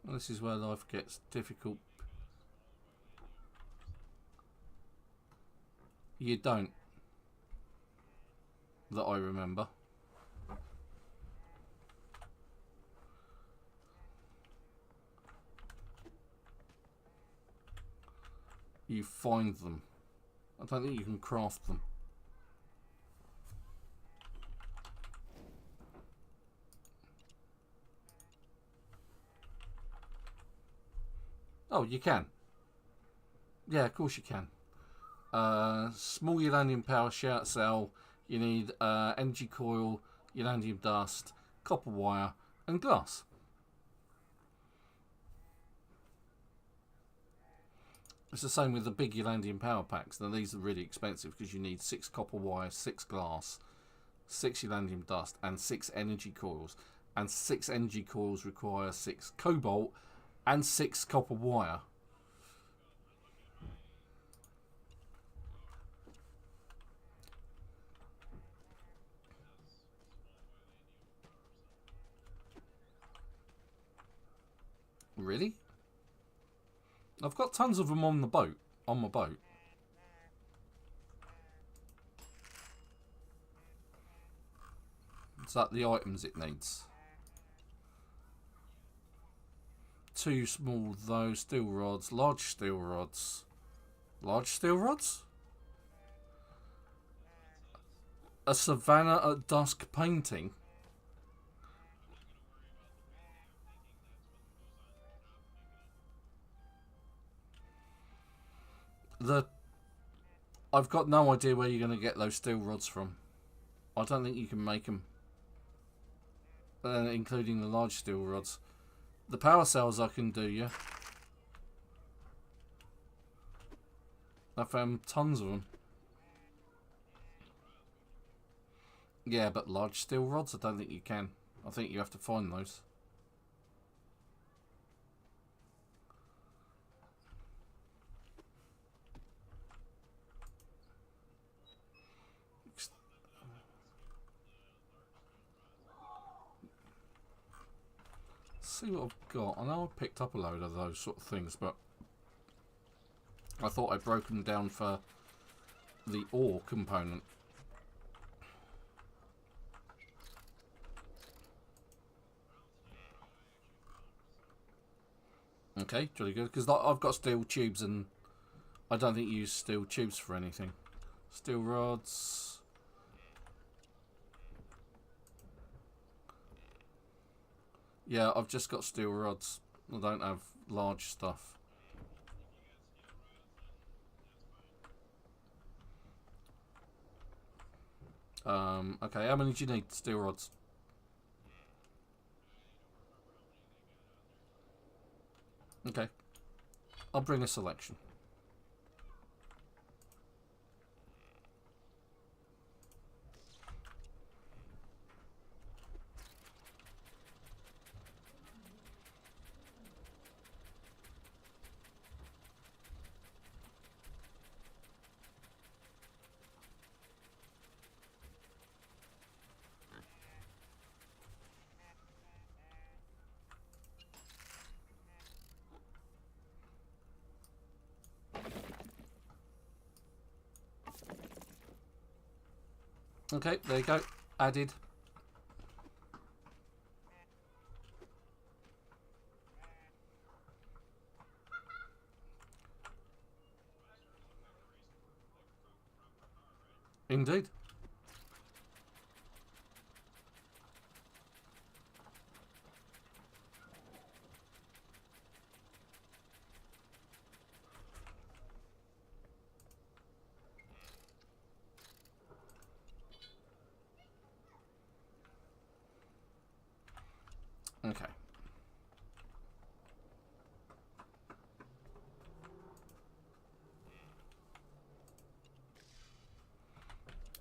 Well, this is where life gets difficult. You don't. That I remember. You find them. I don't think you can craft them. Oh, you can. Yeah, of course you can. Small uranium power shout cell. You need energy coil, uranium dust, copper wire, and glass. It's the same with the big uranium power packs. Now these are really expensive because you need 6 copper wire, 6 glass, 6 uranium dust, and 6 energy coils. And 6 energy coils require 6 cobalt and 6 copper wire. Really? I've got tons of them on the boat. On my boat. Is that the items it needs? 2 small, though, steel rods. Large steel rods. Large steel rods? A Savannah at Dusk painting? I've got no idea where you're going to get those steel rods from. I don't think you can make them. Including the large steel rods. The power cells I can do, yeah. I found tons of them. Yeah, but large steel rods, I don't think you can. I think you have to find those. See what I've got. I know I picked up a load of those sort of things, but I thought I'd broken down for the ore component. Okay, jolly good. Because I've got steel tubes and I don't think you use steel tubes for anything. Steel rods. Yeah, I've just got steel rods. I don't have large stuff. Okay, how many do you need? Steel rods. Okay. I'll bring a selection. Okay, there you go. Added. Indeed. Okay.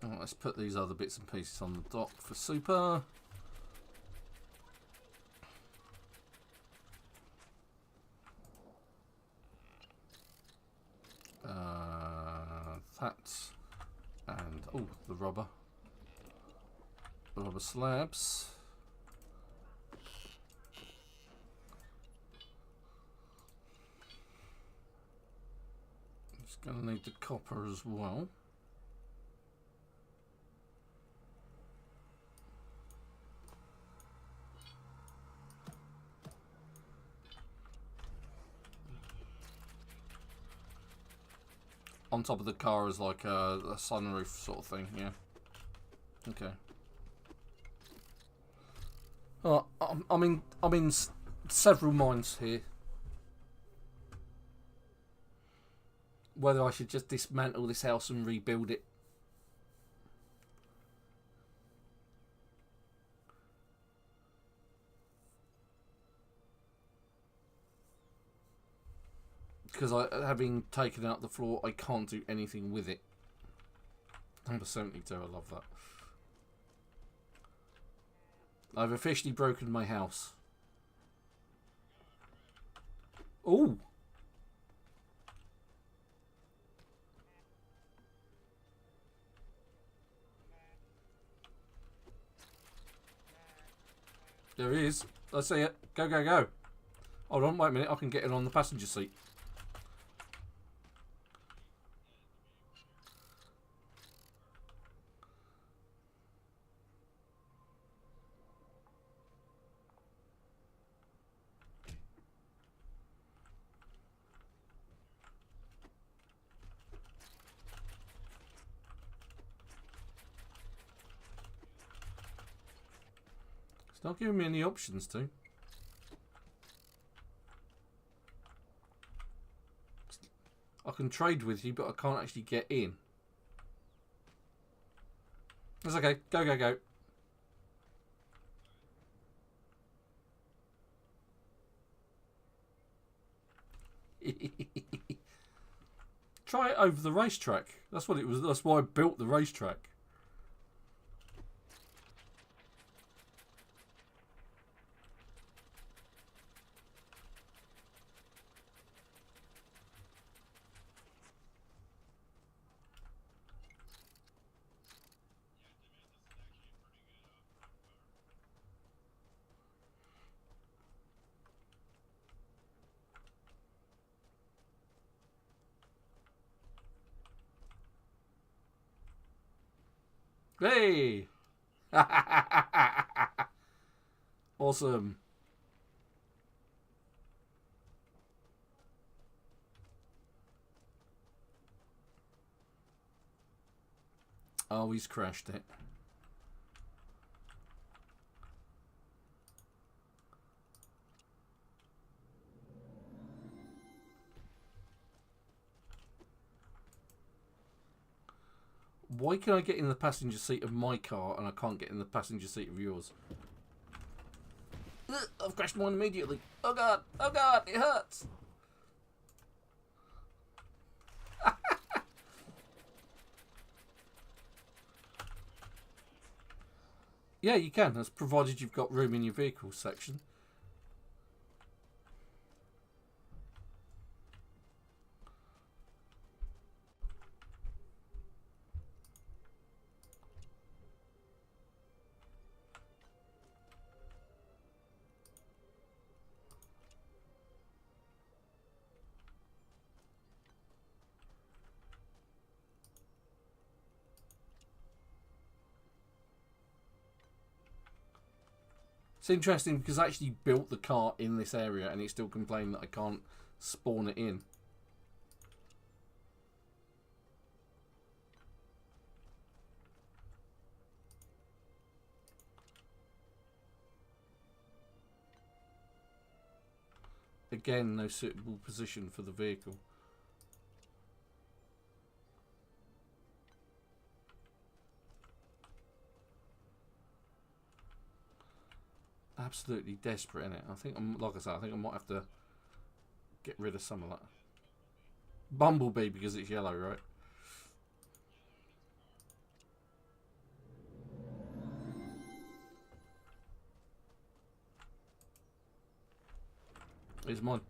Right, let's put these other bits and pieces on the dock for super. That and oh, the rubber slabs. Just gonna need the copper as well. On top of the car is like a sunroof sort of thing, yeah. Okay. Oh, I'm in several minds here. Whether I should just dismantle this house and rebuild it. Because having taken out the floor, I can't do anything with it. Number 72, I love that. I've officially broken my house. Ooh! There he is. I see it. Go, go, go. Hold on, wait a minute. I can get in on the passenger seat. It's not giving me any options to. I can trade with you, but I can't actually get in. That's okay. Go, go, go. Try it over the racetrack. That's what it was. That's why I built the racetrack. Hey! Awesome. Oh, he's crashed it. Why can I get in the passenger seat of my car and I can't get in the passenger seat of yours? Ugh, I've crashed mine immediately. Oh god, it hurts. Yeah, you can. That's provided you've got room in your vehicle section. It's interesting because I actually built the car in this area and it's still complaining that I can't spawn it in. Again, no suitable position for the vehicle. Absolutely desperate in it. I think I'm, like I said, I think I might have to get rid of some of that. Bumblebee because it's yellow, right? It's mine.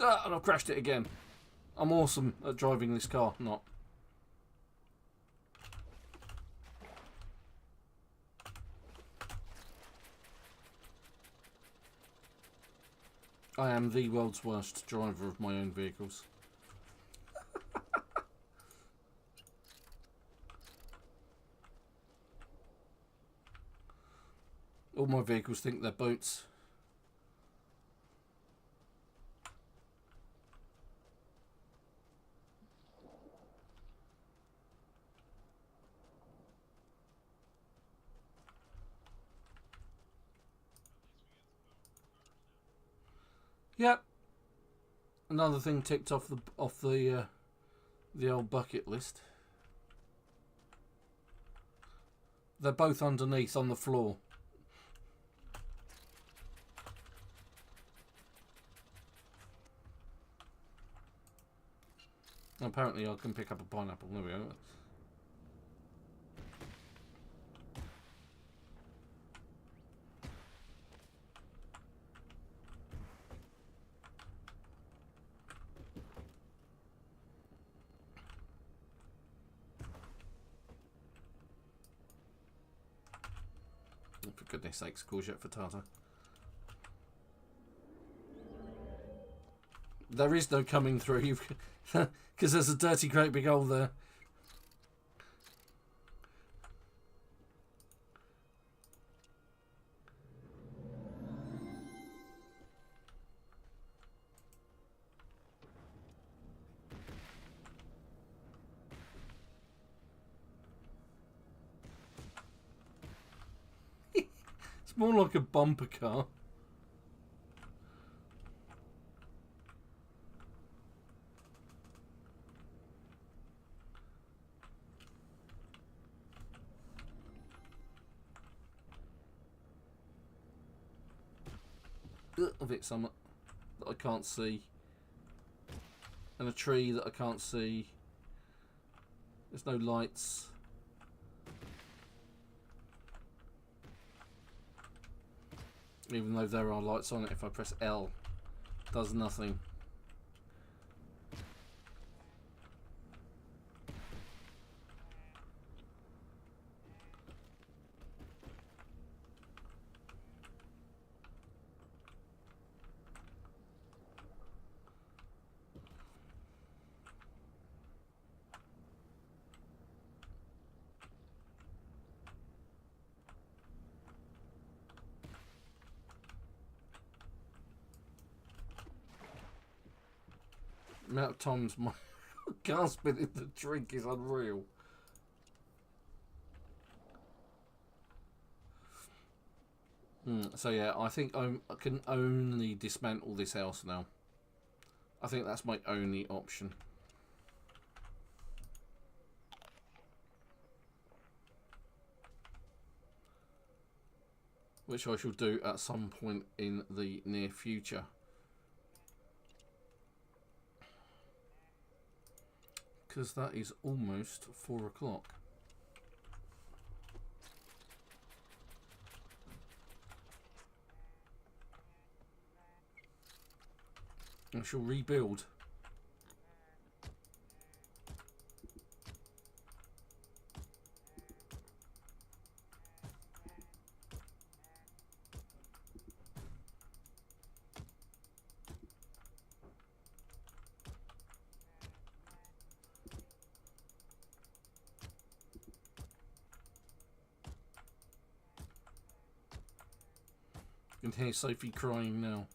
Ah, and I've crashed it again. I'm awesome at driving this car. Not. I am the world's worst driver of my own vehicles. All my vehicles think they're boats. Yep. Another thing ticked off the old bucket list. They're both underneath on the floor. Apparently I can pick up a pineapple. There we go. Oh, for goodness sakes, courgette frittata. There is no coming through because there's a dirty great big hole there. It's more like a bumper car. Of it, something that I can't see, and a tree that I can't see. There's no lights. Even though there are lights on it, if I press L, it does nothing. amount of times my gasping in the drink is unreal. So yeah, I think I can only dismantle this house now. I think that's my only option. Which I shall do at some point in the near future. Because that is almost 4 o'clock. I shall rebuild. You can hear Sophie crying now.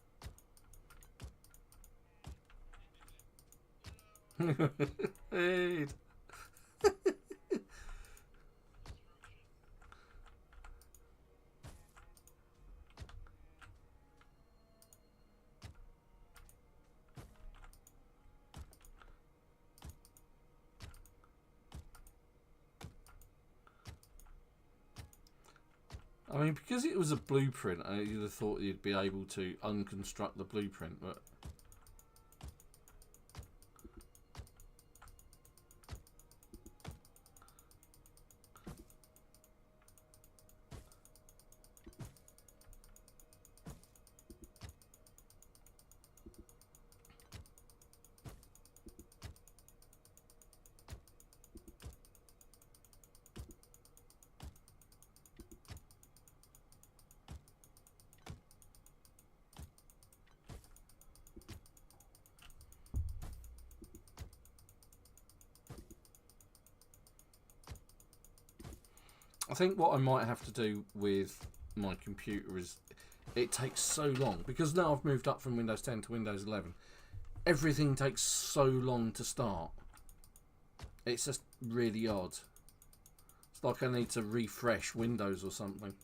Hey. I mean, because it was a blueprint, you'd have thought you'd be able to unconstruct the blueprint, but... I think what I might have to do with my computer is it takes so long, because now I've moved up from Windows 10 to Windows 11. Everything takes so long to start. It's just really odd. It's like I need to refresh Windows or something.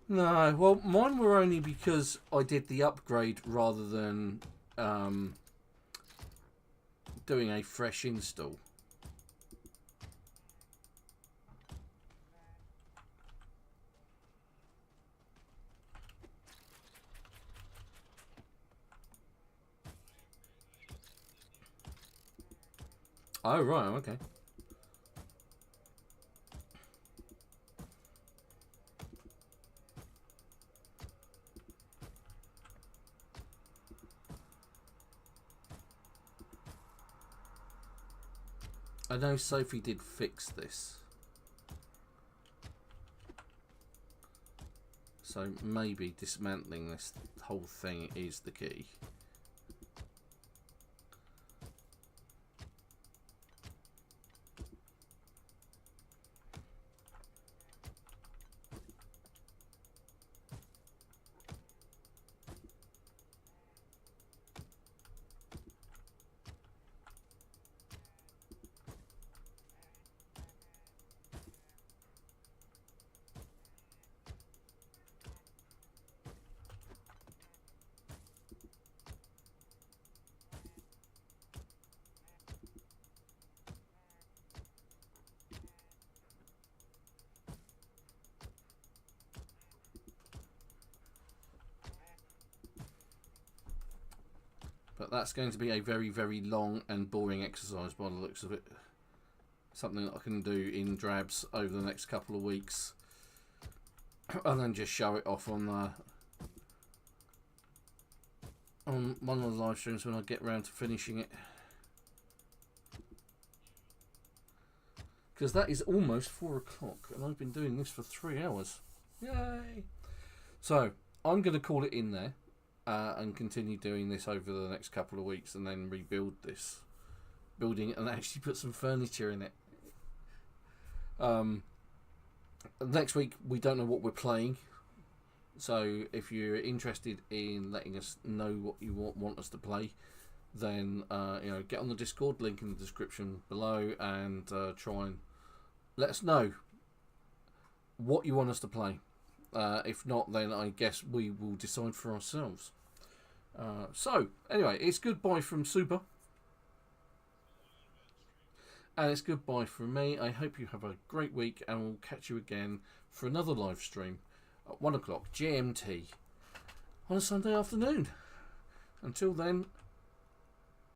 No, well, mine were only because I did the upgrade rather than doing a fresh install. Oh, right, okay. I know Sophie did fix this. So maybe dismantling this whole thing is the key. But that's going to be a very, very long and boring exercise by the looks of it. Something that I can do in drabs over the next couple of weeks. And then just show it off on one of the live streams when I get around to finishing it. Because that is almost 4 o'clock and I've been doing this for 3 hours. Yay! So, I'm going to call it in there. and continue doing this over the next couple of weeks, and then rebuild this building and actually put some furniture in it. Next week we don't know what we're playing, so if you're interested in letting us know what you want us to play, then get on the Discord, link in the description below, and try and let us know what you want us to play. If not, then I guess we will decide for ourselves. So anyway, it's goodbye from Super, and it's goodbye from me. I hope you have a great week, and we'll catch you again for another live stream at 1 o'clock GMT on a Sunday afternoon. Until then,